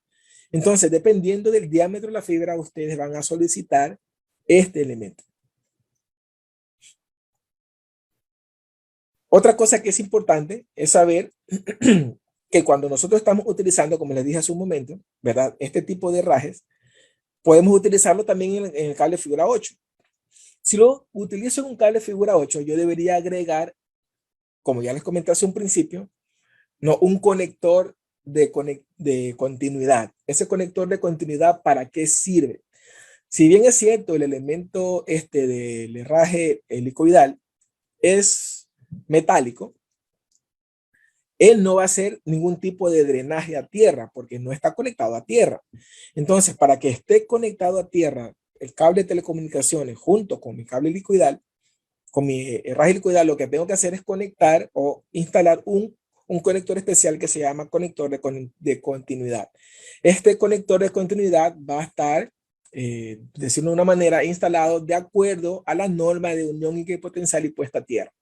Entonces, dependiendo del diámetro de la fibra, ustedes van a solicitar este elemento. Otra cosa que es importante es saber que cuando nosotros estamos utilizando, como les dije hace un momento, ¿verdad? Este tipo de herrajes, podemos utilizarlo también en el cable figura 8. Si lo utilizo en un cable figura 8, yo debería agregar, como ya les comenté hace un principio, no, un conector de continuidad. Ese conector de continuidad, ¿para qué sirve? Si bien es cierto, el elemento del herraje helicoidal es metálico, él no va a hacer ningún tipo de drenaje a tierra porque no está conectado a tierra. Entonces, para que esté conectado a tierra el cable de telecomunicaciones junto con mi cable helicoidal, con mi herraje helicoidal, lo que tengo que hacer es conectar o instalar un conector especial que se llama conector de continuidad. Este conector de continuidad va a estar decirlo de una manera, instalado de acuerdo a la norma de unión equipotencial y puesta a tierra.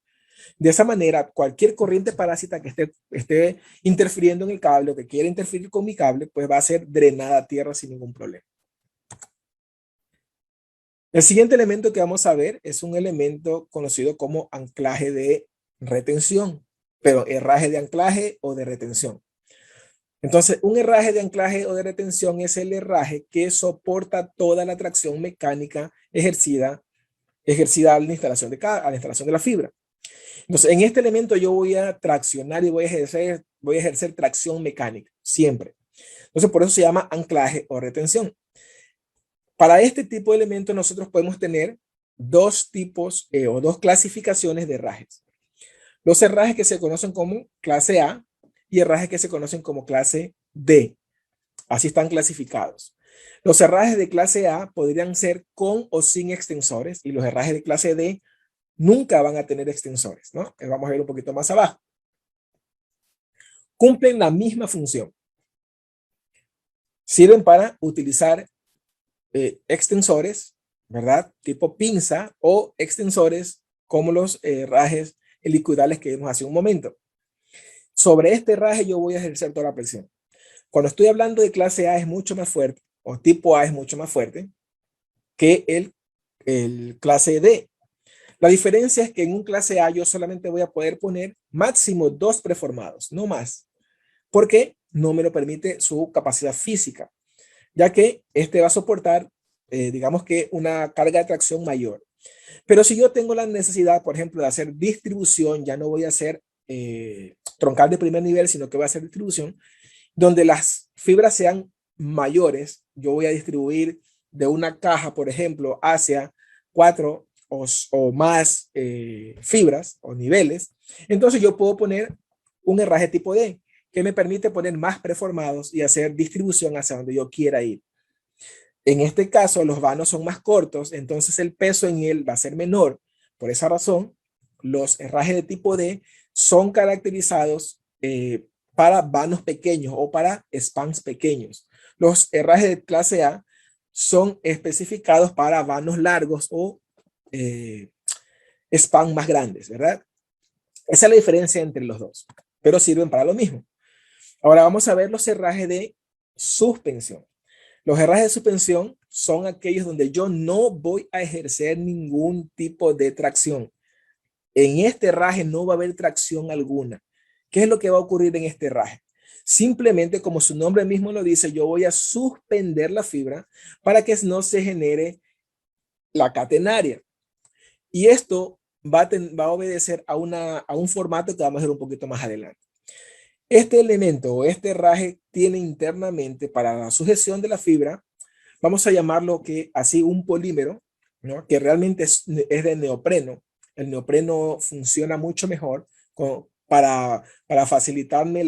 De esa manera, cualquier corriente parásita que esté interfiriendo en el cable o que quiera interferir con mi cable, pues va a ser drenada a tierra sin ningún problema. El siguiente elemento que vamos a ver es un elemento conocido como anclaje de retención, pero herraje de anclaje o de retención. Entonces, un herraje de anclaje o de retención es el herraje que soporta toda la tracción mecánica ejercida a la instalación de la fibra. Entonces, en este elemento yo voy a traccionar y voy a ejercer tracción mecánica, siempre. Entonces, por eso se llama anclaje o retención. Para este tipo de elementos nosotros podemos tener dos tipos o dos clasificaciones de herrajes. Los herrajes que se conocen como clase A y herrajes que se conocen como clase D. Así están clasificados. Los herrajes de clase A podrían ser con o sin extensores y los herrajes de clase D nunca van a tener extensores, ¿no? Vamos a ver un poquito más abajo. Cumplen la misma función. Sirven para utilizar extensores, ¿verdad? Tipo pinza o extensores como los herrajes helicoidales que vimos hace un momento. Sobre este herraje yo voy a ejercer toda la presión. Cuando estoy hablando de clase A es mucho más fuerte, o tipo A es mucho más fuerte que el clase D. La diferencia es que en un clase A yo solamente voy a poder poner máximo 2 preformados, no más, porque no me lo permite su capacidad física, ya que este va a soportar, digamos que una carga de tracción mayor. Pero si yo tengo la necesidad, por ejemplo, de hacer distribución, ya no voy a hacer troncal de primer nivel, sino que voy a hacer distribución, donde las fibras sean mayores. Yo voy a distribuir de una caja, por ejemplo, hacia 4 o más fibras o niveles. Entonces yo puedo poner un herraje tipo D que me permite poner más preformados y hacer distribución hacia donde yo quiera ir. En este caso, los vanos son más cortos, entonces el peso en él va a ser menor. Por esa razón, los herrajes de tipo D son caracterizados para vanos pequeños o para spans pequeños. Los herrajes de clase A son especificados para vanos largos o spans más grandes, ¿verdad? Esa es la diferencia entre los dos, pero sirven para lo mismo. Ahora vamos a ver los herrajes de suspensión. Los herrajes de suspensión son aquellos donde yo no voy a ejercer ningún tipo de tracción. En este herraje no va a haber tracción alguna. ¿Qué es lo que va a ocurrir en este herraje? Simplemente, como su nombre mismo lo dice, yo voy a suspender la fibra para que no se genere la catenaria. Y esto va a obedecer a un formato que vamos a ver un poquito más adelante. Este elemento o este herraje tiene internamente para la sujeción de la fibra, vamos a llamarlo que así un polímero, ¿no? Que realmente es de neopreno. El neopreno funciona mucho mejor para facilitarme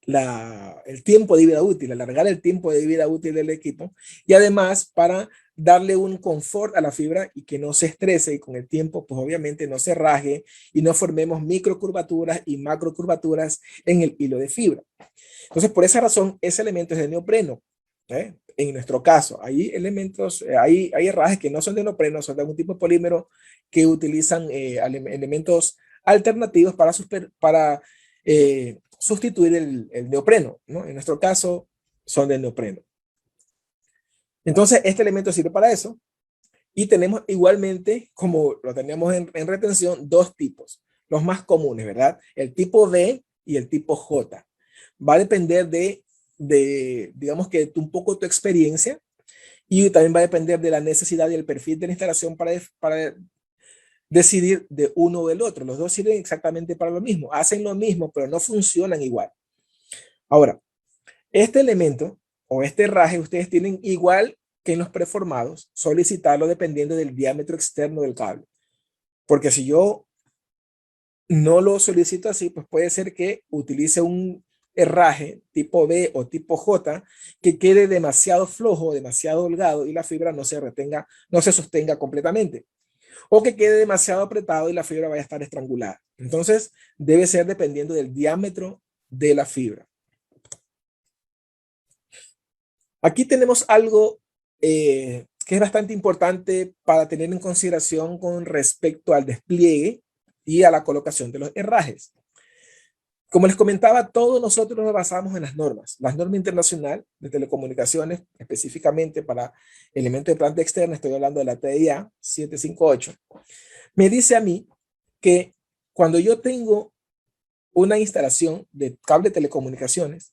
el tiempo de vida útil, alargar el tiempo de vida útil del equipo y además para darle un confort a la fibra y que no se estrese y con el tiempo pues obviamente no se raje y no formemos microcurvaturas y macrocurvaturas en el hilo de fibra. Entonces por esa razón ese elemento es de neopreno. En nuestro caso, hay elementos, hay herrajes que no son de neopreno, son de algún tipo de polímero que utilizan elementos alternativos para sustituir el neopreno, ¿no? En nuestro caso, son de neopreno. Entonces, este elemento sirve para eso. Y tenemos igualmente, como lo teníamos en retención, dos tipos, los más comunes, ¿verdad? El tipo B y el tipo J. Va a depender digamos que un poco tu experiencia y también va a depender de la necesidad y el perfil de la instalación para decidir de uno o del otro. Los dos sirven exactamente para lo mismo, hacen lo mismo, pero no funcionan igual. Ahora, este elemento o este herraje ustedes tienen igual que en los preformados, solicitarlo dependiendo del diámetro externo del cable. Porque si yo no lo solicito así, pues puede ser que utilice un herraje tipo B o tipo J que quede demasiado flojo, demasiado holgado y la fibra no se sostenga completamente. O que quede demasiado apretado y la fibra vaya a estar estrangulada. Entonces, debe ser dependiendo del diámetro de la fibra. Aquí tenemos algo que es bastante importante para tener en consideración con respecto al despliegue y a la colocación de los herrajes. Como les comentaba, todos nosotros nos basamos en las normas. La norma internacional de telecomunicaciones, específicamente para elementos de planta externa, estoy hablando de la TIA 758, me dice a mí que cuando yo tengo una instalación de cable de telecomunicaciones,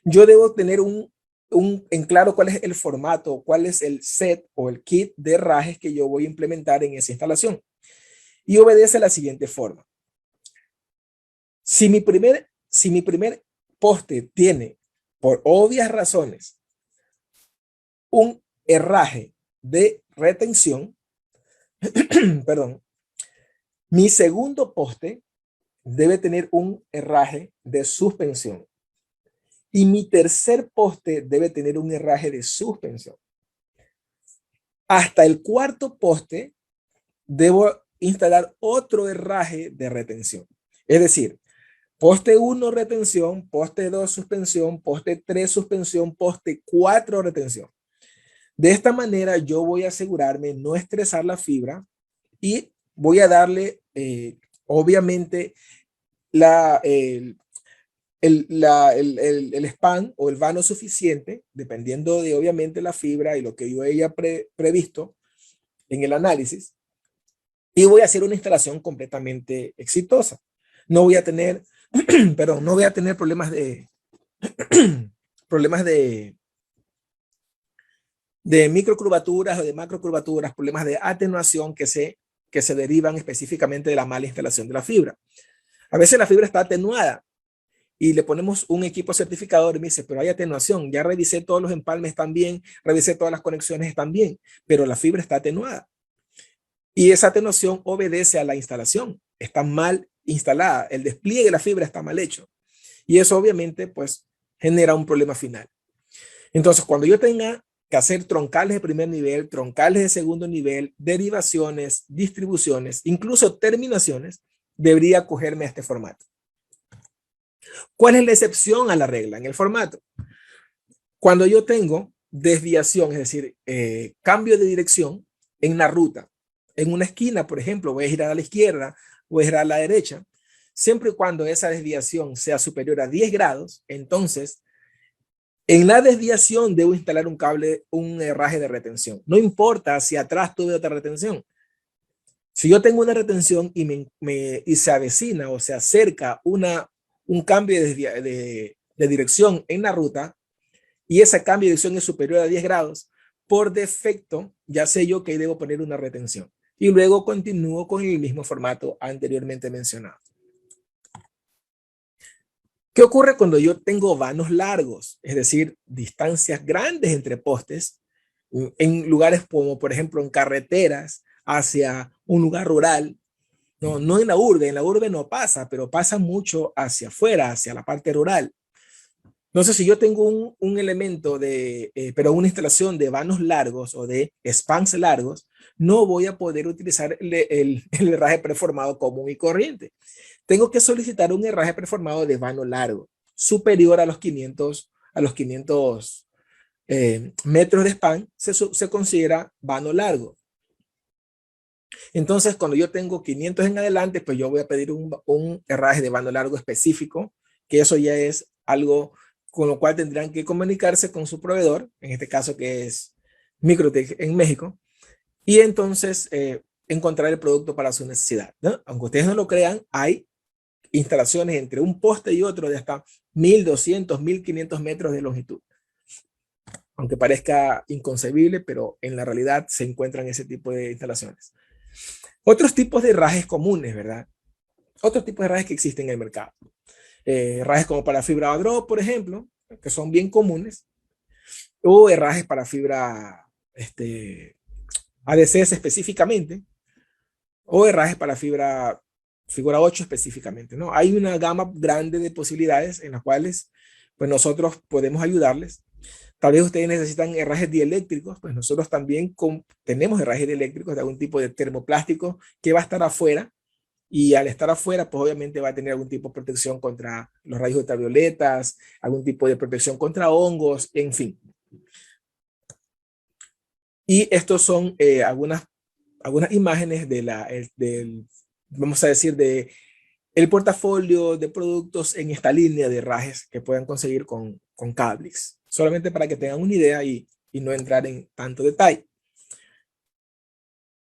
yo debo tener en claro cuál es el formato, cuál es el set o el kit de herrajes que yo voy a implementar en esa instalación. Y obedece la siguiente forma. Si mi primer poste tiene, por obvias razones, un herraje de retención, perdón, mi segundo poste debe tener un herraje de suspensión. Y mi tercer poste debe tener un herraje de suspensión. Hasta el cuarto poste debo instalar otro herraje de retención. Es decir, poste 1 retención, poste 2 suspensión, poste 3 suspensión, poste 4 retención. De esta manera yo voy a asegurarme no estresar la fibra y voy a darle, obviamente, el span o el vano suficiente, dependiendo de, obviamente, la fibra y lo que yo haya previsto en el análisis. Y voy a hacer una instalación completamente exitosa. No voy a tener perdón, no voy a tener problemas de problemas de microcurvaturas o de macrocurvaturas, problemas de atenuación que se derivan específicamente de la mala instalación de la fibra. A veces la fibra está atenuada y le ponemos un equipo certificador y me dice, pero hay atenuación, ya revisé todos los empalmes, están bien, revisé todas las conexiones, están bien, pero la fibra está atenuada. Y esa atenuación obedece a la instalación, está mal instalada, el despliegue de la fibra está mal hecho. Y eso obviamente pues genera un problema final. Entonces, cuando yo tenga que hacer troncales de primer nivel, troncales de segundo nivel, derivaciones, distribuciones, incluso terminaciones, debería acogerme a este formato. ¿Cuál es la excepción a la regla en el formato? Cuando yo tengo desviación, es decir, cambio de dirección en la ruta, en una esquina, por ejemplo, voy a girar a la izquierda, voy a girar a la derecha, siempre y cuando esa desviación sea superior a 10 grados, entonces en la desviación debo instalar un cable, un herraje de retención. No importa si atrás tuve otra retención. Si yo tengo una retención y se avecina o se acerca un cambio de dirección en la ruta y ese cambio de dirección es superior a 10 grados, por defecto ya sé yo que debo poner una retención. Y luego continúo con el mismo formato anteriormente mencionado. ¿Qué ocurre cuando yo tengo vanos largos? Es decir, distancias grandes entre postes en lugares como, por ejemplo, en carreteras hacia un lugar rural. No en la urbe no pasa, pero pasa mucho hacia afuera, hacia la parte rural. Entonces, si yo tengo un elemento pero una instalación de vanos largos o de spans largos, no voy a poder utilizar el herraje preformado común y corriente. Tengo que solicitar un herraje preformado de vano largo, superior a los 500 metros de span, se considera vano largo. Entonces, cuando yo tengo 500 en adelante, pues yo voy a pedir un herraje de vano largo específico, que eso ya es algo con lo cual tendrán que comunicarse con su proveedor, en este caso que es Microtech en México, y entonces encontrar el producto para su necesidad, ¿no? Aunque ustedes no lo crean, hay instalaciones entre un poste y otro de hasta 1200, 1500 metros de longitud. Aunque parezca inconcebible, pero en la realidad se encuentran ese tipo de instalaciones. Otros tipos de herrajes comunes, ¿verdad? Otros tipos de herrajes que existen en el mercado. Herrajes como para fibra drop, por ejemplo, que son bien comunes, o herrajes para fibra ADCS específicamente, o herrajes para fibra 8 específicamente, ¿no? Hay una gama grande de posibilidades en las cuales pues nosotros podemos ayudarles. Tal vez ustedes necesitan herrajes dieléctricos, pues nosotros también tenemos herrajes dieléctricos de algún tipo de termoplástico que va a estar afuera, y al estar afuera, pues obviamente va a tener algún tipo de protección contra los rayos ultravioletas, algún tipo de protección contra hongos, en fin. Y estos son algunas imágenes vamos a decir, de el portafolio de productos en esta línea de herrajes que puedan conseguir con Cablix. Solamente para que tengan una idea y no entrar en tanto detalle.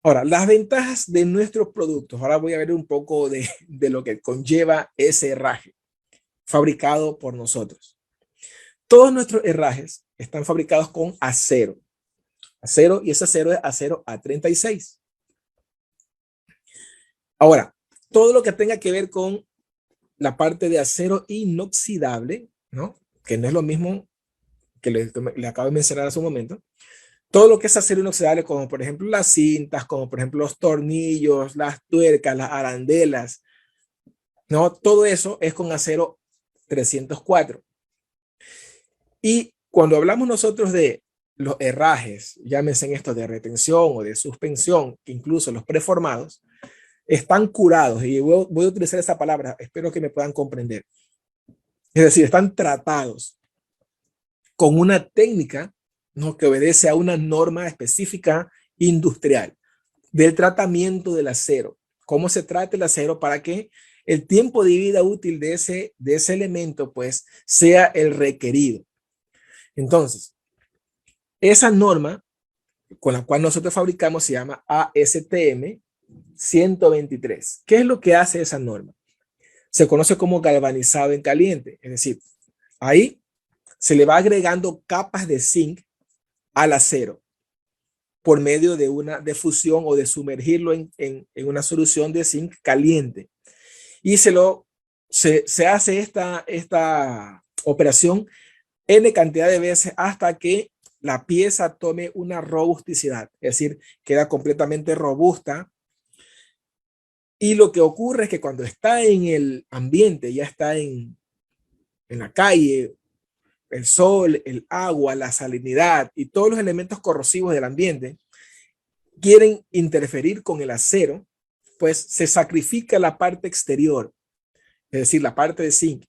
Ahora, las ventajas de nuestros productos. Ahora voy a ver un poco de lo que conlleva ese herraje fabricado por nosotros. Todos nuestros herrajes están fabricados con acero. Acero, y ese acero es acero A36. Ahora, todo lo que tenga que ver con la parte de acero inoxidable, ¿no? Que no es lo mismo que le acabo de mencionar hace un momento. Todo lo que es acero inoxidable, como por ejemplo las cintas, como por ejemplo los tornillos, las tuercas, las arandelas, ¿no? Todo eso es con acero 304. Y cuando hablamos nosotros de los herrajes, llámense en esto de retención o de suspensión, incluso los preformados, están curados, y voy a utilizar esa palabra, espero que me puedan comprender. Es decir, están tratados con una técnica, ¿no?, que obedece a una norma específica industrial del tratamiento del acero. Cómo se trata el acero para que el tiempo de vida útil de ese elemento pues sea el requerido. Entonces, esa norma con la cual nosotros fabricamos se llama ASTM 123. ¿Qué es lo que hace esa norma? Se conoce como galvanizado en caliente, es decir, ahí se le va agregando capas de zinc al acero por medio de una fusión o de sumergirlo en una solución de zinc caliente. Y se hace esta operación N cantidad de veces hasta que la pieza tome una robusticidad, es decir, queda completamente robusta. Y lo que ocurre es que cuando está en el ambiente, ya está en la calle, el sol, el agua, la salinidad y todos los elementos corrosivos del ambiente quieren interferir con el acero, pues se sacrifica la parte exterior, es decir, la parte de zinc,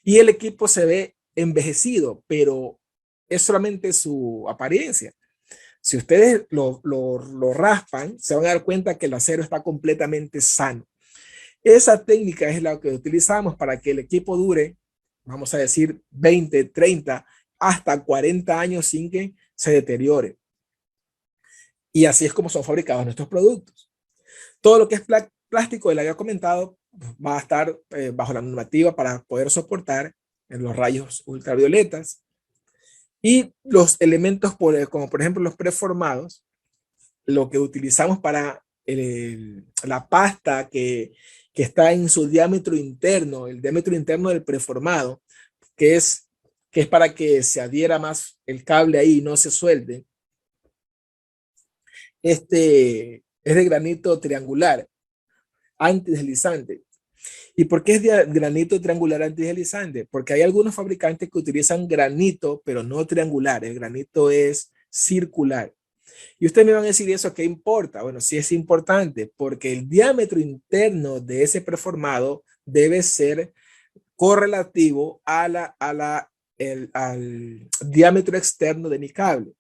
y el equipo se ve envejecido, pero es solamente su apariencia. Si ustedes lo raspan, se van a dar cuenta que el acero está completamente sano. Esa técnica es la que utilizamos para que el equipo dure, vamos a decir, 20, 30, hasta 40 años sin que se deteriore. Y así es como son fabricados nuestros productos. Todo lo que es plástico, le había comentado, va a estar bajo la normativa para poder soportar los rayos ultravioletas. Y los elementos, como por ejemplo los preformados, lo que utilizamos para la pasta que está en su diámetro interno, el diámetro interno del preformado, que es para que se adhiera más el cable ahí y no se suelte. Es de granito triangular, antideslizante. ¿Y por qué es de granito triangular antideslizante? Porque hay algunos fabricantes que utilizan granito, pero no triangular. El granito es circular. Y ustedes me van a decir, ¿eso qué importa? Bueno, sí es importante, porque el diámetro interno de ese preformado debe ser correlativo al diámetro externo de mi cable.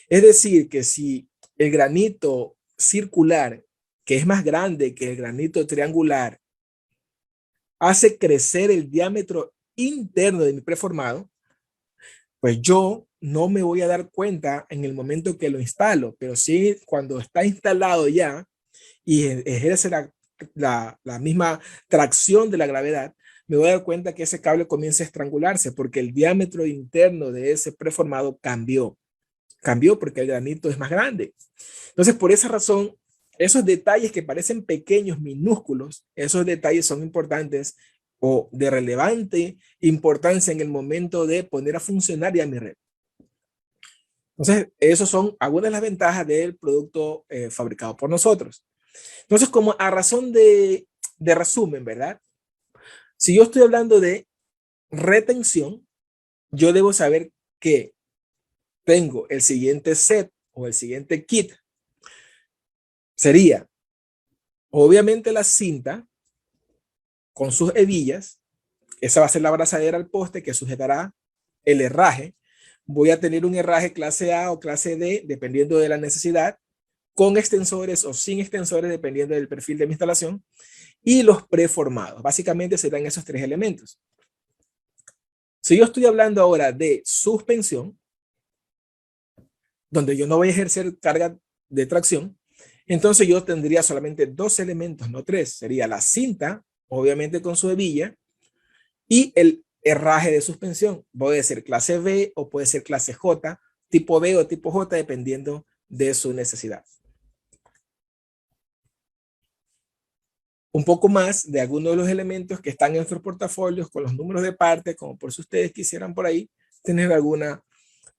Es decir, que si el granito circular, que es más grande que el granito triangular, hace crecer el diámetro interno de mi preformado, pues yo no me voy a dar cuenta en el momento que lo instalo, pero sí cuando está instalado ya y ejerce la misma tracción de la gravedad, me voy a dar cuenta que ese cable comienza a estrangularse porque el diámetro interno de ese preformado cambió. Cambió porque el granito es más grande. Entonces, por esa razón, esos detalles que parecen pequeños, minúsculos, esos detalles son importantes o de relevante importancia en el momento de poner a funcionar ya mi red. Entonces, esos son algunas de las ventajas del producto fabricado por nosotros. Entonces, como a razón de resumen, ¿verdad? Si yo estoy hablando de retención, yo debo saber que tengo el siguiente set o el siguiente kit. Sería, obviamente, la cinta con sus hebillas. Esa va a ser la abrazadera al poste que sujetará el herraje. voy a tener un herraje clase A o clase D, dependiendo de la necesidad, con extensores o sin extensores, dependiendo del perfil de mi instalación, y los preformados. Básicamente serán esos tres elementos. Si yo estoy hablando ahora de suspensión, donde yo no voy a ejercer carga de tracción, entonces yo tendría solamente dos elementos, no tres. Sería la cinta, obviamente con su hebilla, y el herraje de suspensión. Puede ser clase B o puede ser clase J, tipo B o tipo J, dependiendo de su necesidad. Un poco más de algunos de los elementos que están en nuestros portafolios con los números de parte, como por si ustedes quisieran por ahí tener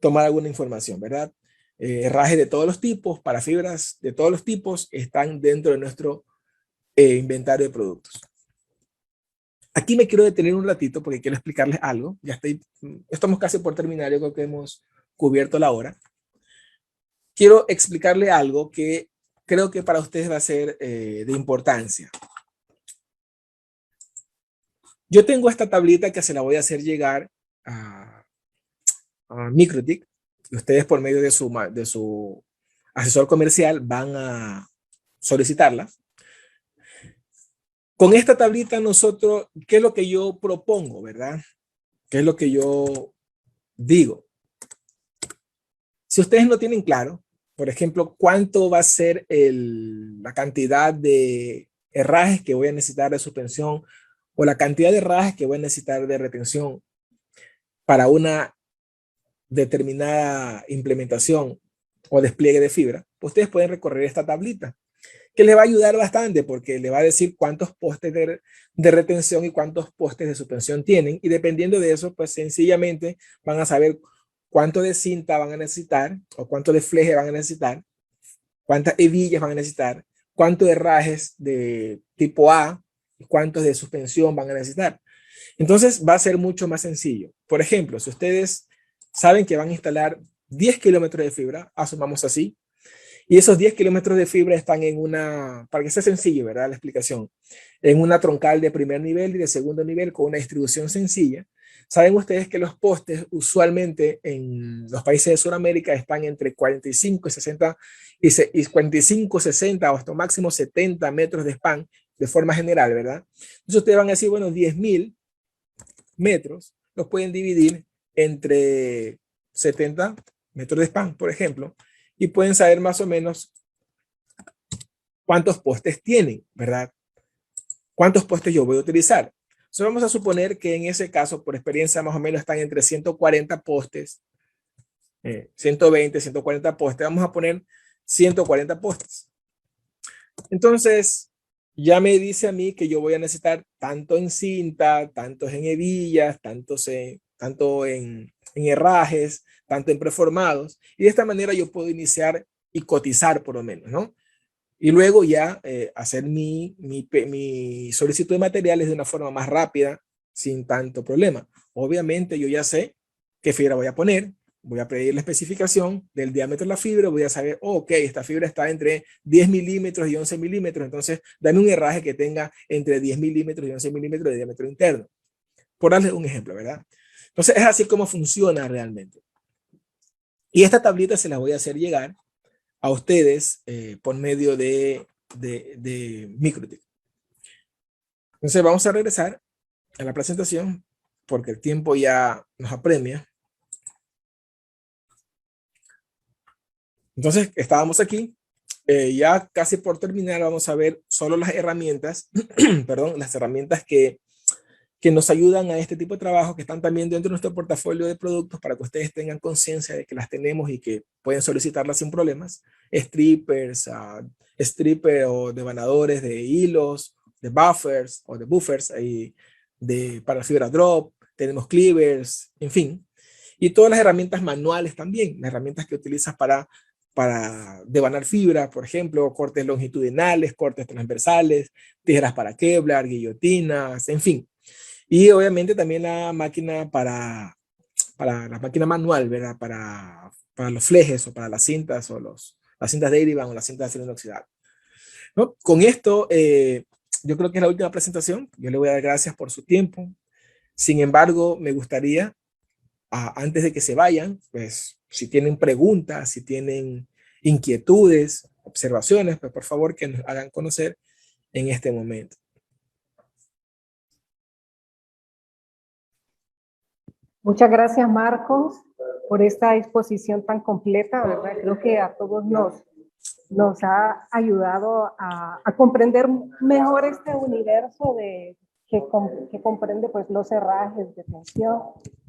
tomar alguna información, ¿verdad? Herraje de todos los tipos, para fibras de todos los tipos, están dentro de nuestro inventario de productos. Aquí me quiero detener un ratito porque quiero explicarles algo. Estamos casi por terminar, yo creo que hemos cubierto la hora. Quiero explicarle algo que creo que para ustedes va a ser de importancia. Yo tengo esta tablita que se la voy a hacer llegar a Microtik. Y ustedes por medio de su asesor comercial van a solicitarla. Con esta tablita nosotros, ¿qué es lo que yo propongo, verdad? ¿Qué es lo que yo digo? Si ustedes no tienen claro, por ejemplo, cuánto va a ser la cantidad de herrajes que voy a necesitar de suspensión o la cantidad de herrajes que voy a necesitar de retención para una determinada implementación o despliegue de fibra, pues ustedes pueden recorrer esta tablita que les va a ayudar bastante porque le va a decir cuántos postes de retención y cuántos postes de suspensión tienen, y dependiendo de eso, pues sencillamente van a saber cuánto de cinta van a necesitar o cuánto de fleje van a necesitar, cuántas hebillas van a necesitar, cuántos herrajes de tipo A y cuántos de suspensión van a necesitar. Entonces va a ser mucho más sencillo. Por ejemplo, si ustedes saben que van a instalar 10 kilómetros de fibra, asumamos así, y esos 10 kilómetros de fibra están para que sea sencillo, ¿verdad? La explicación, en una troncal de primer nivel y de segundo nivel con una distribución sencilla. Saben ustedes que los postes usualmente en los países de Sudamérica están entre 45 y 60 y 45, 60 o hasta máximo 70 metros de span de forma general, ¿verdad? Entonces ustedes van a decir, bueno, 10.000 metros los pueden dividir entre 70 metros de span, por ejemplo, y pueden saber más o menos cuántos postes tienen, ¿verdad? ¿Cuántos postes yo voy a utilizar? Entonces vamos a suponer que en ese caso, por experiencia, más o menos están entre 140 postes, 120, 140 postes. Vamos a poner 140 postes. Entonces, ya me dice a mí que yo voy a necesitar tanto en cinta, tantos en hebillas, tanto en herrajes, tanto en preformados. Y de esta manera yo puedo iniciar y cotizar por lo menos, ¿no? Y luego ya hacer mi solicitud de materiales de una forma más rápida, sin tanto problema. Obviamente yo ya sé qué fibra voy a poner, voy a pedir la especificación del diámetro de la fibra, voy a saber, ok, esta fibra está entre 10 milímetros y 11 milímetros, entonces dame un herraje que tenga entre 10 milímetros y 11 milímetros de diámetro interno. Por darles un ejemplo, ¿verdad? Entonces es así como funciona realmente. Y esta tablita se la voy a hacer llegar a ustedes por medio de Microtik. Entonces vamos a regresar a la presentación porque el tiempo ya nos apremia. Entonces estábamos aquí, ya casi por terminar. Vamos a ver solo las herramientas, perdón, las herramientas que nos ayudan a este tipo de trabajo, que están también dentro de nuestro portafolio de productos para que ustedes tengan conciencia de que las tenemos y que pueden solicitarlas sin problemas. Strippers, stripper o devanadores de hilos, de buffers o de buffers para fibra drop, tenemos cleavers, en fin. Y todas las herramientas manuales también, las herramientas que utilizas para devanar fibra, por ejemplo, cortes longitudinales, cortes transversales, tijeras para Kevlar, guillotinas, en fin. Y obviamente también la máquina para la máquina manual, ¿verdad? Para los flejes o para las cintas o las cintas de Derivan o las cintas de acero inoxidable, ¿no? Con esto, yo creo que es la última presentación. Yo le voy a dar gracias por su tiempo. Sin embargo, me gustaría antes de que se vayan, pues si tienen preguntas, si tienen inquietudes, observaciones, pues por favor que nos hagan conocer en este momento. Muchas gracias, Marcos, por esta exposición tan completa, ¿verdad? Creo que a todos nos ha ayudado a comprender mejor este universo que comprende pues, los herrajes de tensión,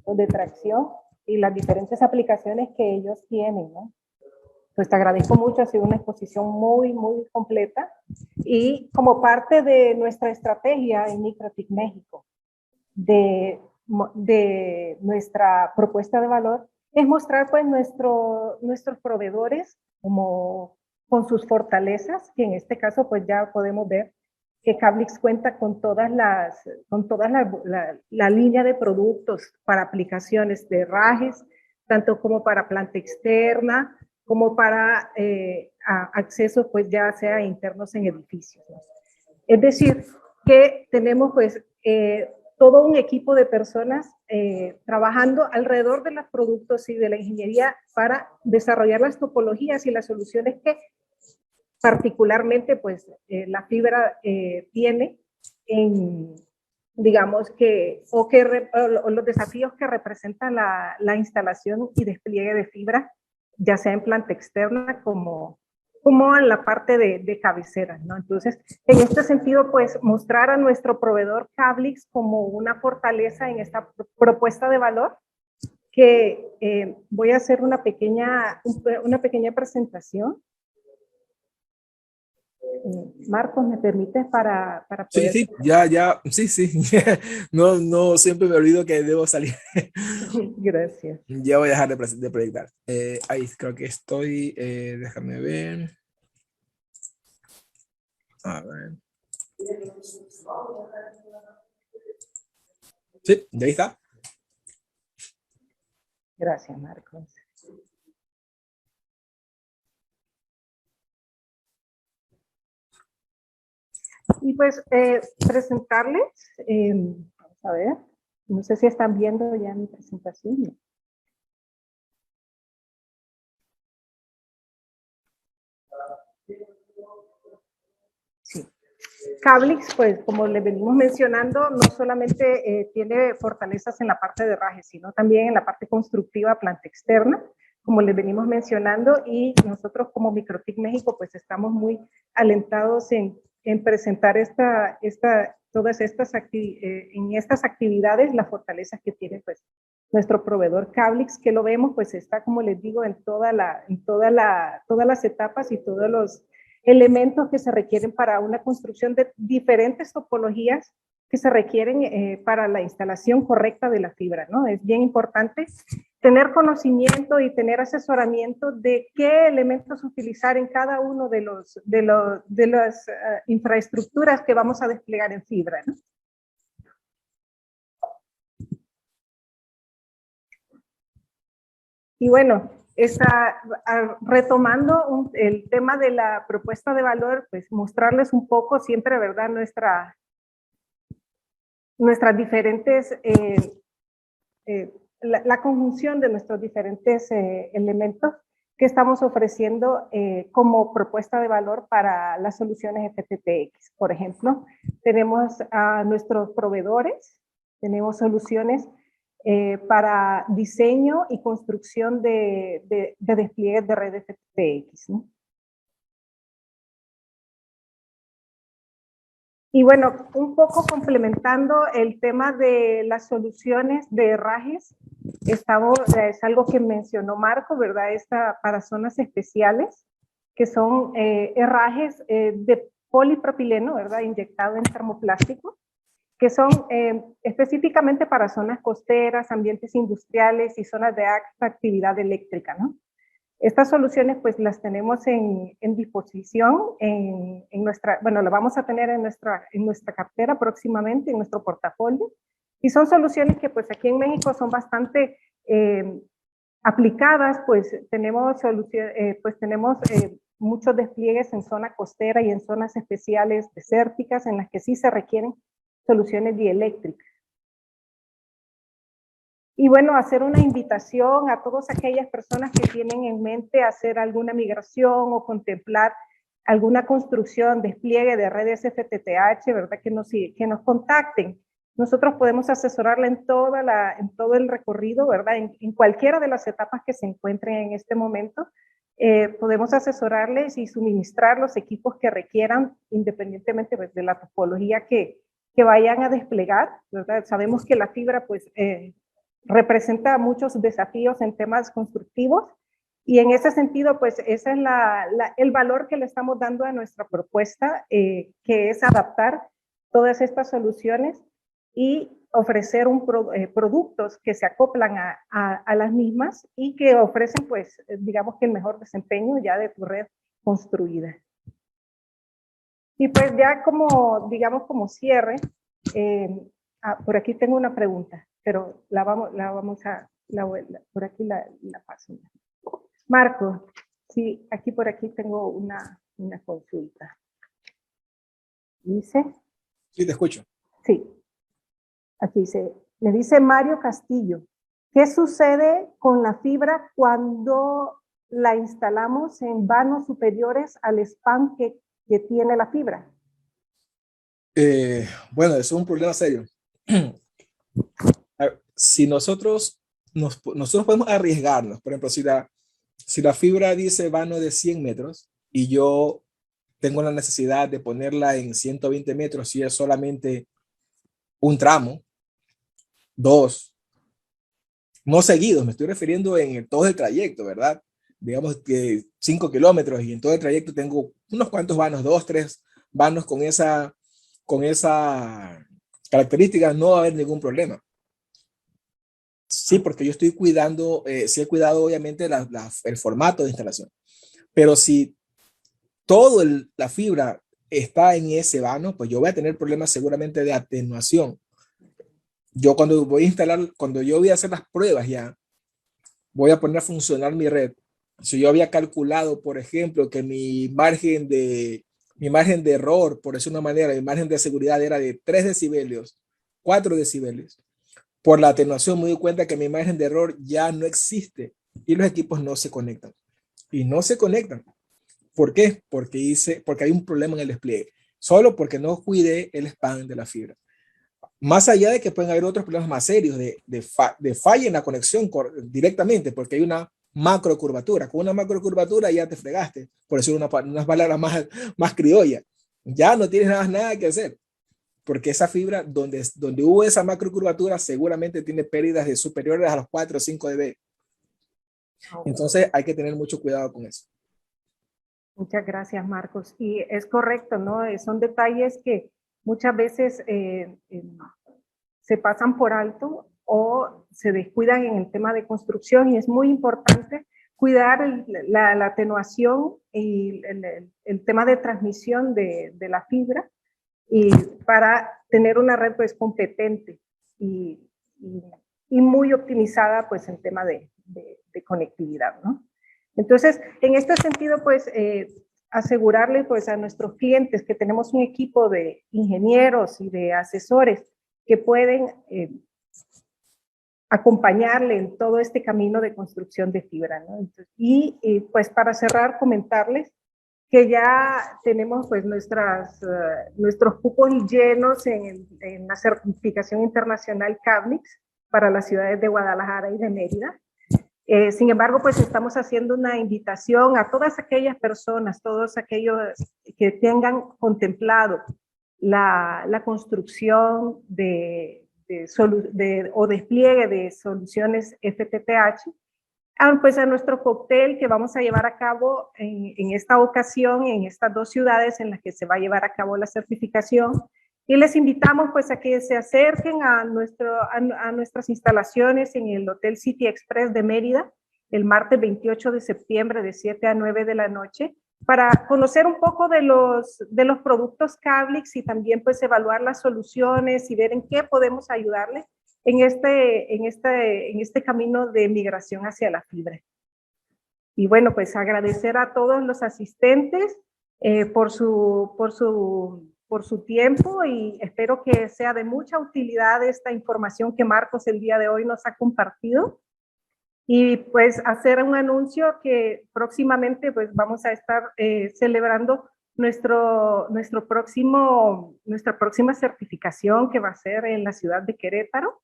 los de tracción y las diferentes aplicaciones que ellos tienen, ¿no? Pues te agradezco mucho, ha sido una exposición muy, muy completa y como parte de nuestra estrategia en Microtik México, de nuestra propuesta de valor, es mostrar pues nuestros proveedores como con sus fortalezas, que en este caso pues ya podemos ver que Cablix cuenta con la línea de productos para aplicaciones de herrajes, tanto como para planta externa, como para accesos pues ya sea internos en edificios, ¿no? Es decir, que tenemos pues todo un equipo de personas trabajando alrededor de los productos y de la ingeniería para desarrollar las topologías y las soluciones que particularmente pues la fibra tiene en, digamos que, o los desafíos que representa la instalación y despliegue de fibra, ya sea en planta externa como en la parte de cabecera, ¿no? Entonces, en este sentido, pues mostrar a nuestro proveedor Cablix como una fortaleza en esta propuesta de valor, que voy a hacer una pequeña presentación. Marcos, ¿me permites para Sí, poder? sí, sí. No, siempre me olvido que debo salir. Gracias. Ya voy a dejar de proyectar. Ahí creo que estoy, déjame ver. A ver. Sí, ya ahí está. Gracias, Marcos. Y pues presentarles, vamos a ver, no sé si están viendo ya mi presentación. Sí. Cablix, pues como les venimos mencionando, no solamente tiene fortalezas en la parte de herraje, sino también en la parte constructiva, planta externa, como les venimos mencionando, y nosotros como Microtik México, pues estamos muy alentados en presentar todas estas actividades, las fortalezas que tiene pues nuestro proveedor Cablix, que lo vemos, pues está, como les digo, en todas las etapas y todos los elementos que se requieren para una construcción de diferentes topologías que se requieren para la instalación correcta de la fibra, ¿no? Es bien importante tener conocimiento y tener asesoramiento de qué elementos utilizar en cada uno de las infraestructuras que vamos a desplegar en fibra, ¿no? Y bueno, retomando el tema de la propuesta de valor, pues mostrarles un poco siempre, ¿verdad? Nuestras diferentes, la conjunción de nuestros diferentes elementos que estamos ofreciendo como propuesta de valor para las soluciones FTTX. Por ejemplo, tenemos a nuestros proveedores, tenemos soluciones para diseño y construcción de despliegues de redes FTTX, ¿no? Y bueno, un poco complementando el tema de las soluciones de herrajes, es algo que mencionó Marco, ¿verdad? Para zonas especiales, que son herrajes de polipropileno, ¿verdad? Inyectado en termoplástico, que son específicamente para zonas costeras, ambientes industriales y zonas de alta actividad eléctrica, ¿no? Estas soluciones pues las tenemos en disposición bueno, la vamos a tener en nuestra cartera próximamente, en nuestro portafolio, y son soluciones que pues aquí en México son bastante aplicadas, pues tenemos muchos despliegues en zona costera y en zonas especiales desérticas en las que sí se requieren soluciones dieléctricas. Y bueno, hacer una invitación a todas aquellas personas que tienen en mente hacer alguna migración o contemplar alguna construcción, despliegue de redes FTTH, ¿verdad? Que nos contacten. Nosotros podemos asesorarle en todo el recorrido, ¿verdad? En cualquiera de las etapas que se encuentren en este momento. Podemos asesorarles y suministrar los equipos que requieran, independientemente pues, de la topología que vayan a desplegar, ¿verdad? Sabemos que la fibra, pues, representa muchos desafíos en temas constructivos, y en ese sentido, pues ese es el valor que le estamos dando a nuestra propuesta, que es adaptar todas estas soluciones y ofrecer productos que se acoplan a las mismas y que ofrecen, pues, digamos que el mejor desempeño ya de tu red construida. Y pues ya como, digamos, como cierre, por aquí tengo una pregunta, pero por aquí la paso. Marco, sí, por aquí tengo una consulta. ¿Dice? Sí, te escucho. Sí, aquí dice, me dice Mario Castillo, ¿qué sucede con la fibra cuando la instalamos en vanos superiores al span que tiene la fibra? Bueno, eso es un problema serio. Si nosotros podemos arriesgarnos, por ejemplo, si la fibra dice vano de 100 metros y yo tengo la necesidad de ponerla en 120 metros, si es solamente un tramo, dos, no seguidos, me estoy refiriendo en todo el trayecto, ¿verdad? Digamos que 5 kilómetros y en todo el trayecto tengo unos cuantos vanos, 2, 3 vanos con esa característica, no va a haber ningún problema. Sí, porque yo estoy cuidando, sí he cuidado obviamente el formato de instalación, pero si la fibra está en ese vano, pues yo voy a tener problemas seguramente de atenuación. Yo cuando yo voy a hacer las pruebas ya, voy a poner a funcionar mi red. Si yo había calculado, por ejemplo, que mi margen de error, por decir una manera, mi margen de seguridad era de 3 decibelios, 4 decibelios. Por la atenuación me doy cuenta que mi margen de error ya no existe y los equipos no se conectan. Y no se conectan. ¿Por qué? Porque hay un problema en el despliegue. Solo porque no cuidé el span de la fibra. Más allá de que pueden haber otros problemas más serios de falla en la conexión directamente, porque hay una macro curvatura. Con una macro curvatura ya te fregaste, por decir unas palabras más criollas. Ya no tienes nada que hacer, porque esa fibra donde hubo esa macro curvatura seguramente tiene pérdidas de superiores a los 4 o 5 dB. Entonces hay que tener mucho cuidado con eso. Muchas gracias, Marcos. Y es correcto, ¿no? Son detalles que muchas veces se pasan por alto o se descuidan en el tema de construcción, y es muy importante cuidar la atenuación y el tema de transmisión de la fibra, y para tener una red pues competente y muy optimizada pues en tema de conectividad, ¿no? Entonces, en este sentido, pues, asegurarle pues a nuestros clientes que tenemos un equipo de ingenieros y de asesores que pueden acompañarle en todo este camino de construcción de fibra, ¿no? Entonces, pues para cerrar, comentarles que ya tenemos pues nuestros cupos llenos en la certificación internacional CABNIX para las ciudades de Guadalajara y de Mérida. Sin embargo, pues estamos haciendo una invitación a todas aquellas personas, todos aquellos que tengan contemplado la construcción o despliegue de soluciones FTTH, pues a nuestro cóctel que vamos a llevar a cabo en esta ocasión, en estas 2 ciudades en las que se va a llevar a cabo la certificación. Y les invitamos pues a que se acerquen a nuestras instalaciones en el Hotel City Express de Mérida el martes 28 de septiembre de 7 a 9 de la noche para conocer un poco de los productos Cablix y también pues evaluar las soluciones y ver en qué podemos ayudarles en este camino de migración hacia la fibra. Y pues agradecer a todos los asistentes por su por su tiempo y espero que sea de mucha utilidad esta información que Marcos el día de hoy nos ha compartido. Y pues hacer un anuncio que próximamente pues vamos a estar celebrando nuestra próxima certificación, que va a ser en la ciudad de Querétaro.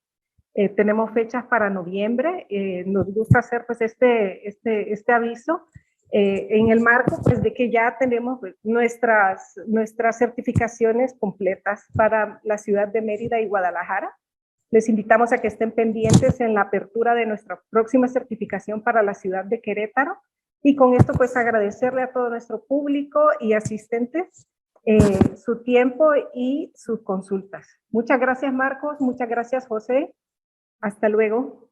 Tenemos fechas para noviembre. Nos gusta hacer pues este aviso en el marco pues de que ya tenemos pues, nuestras certificaciones completas para la ciudad de Mérida y Guadalajara. Les invitamos a que estén pendientes en la apertura de nuestra próxima certificación para la ciudad de Querétaro. Y con esto, pues agradecerle a todo nuestro público y asistentes su tiempo y sus consultas. Muchas gracias, Marcos. Muchas gracias, José. Hasta luego.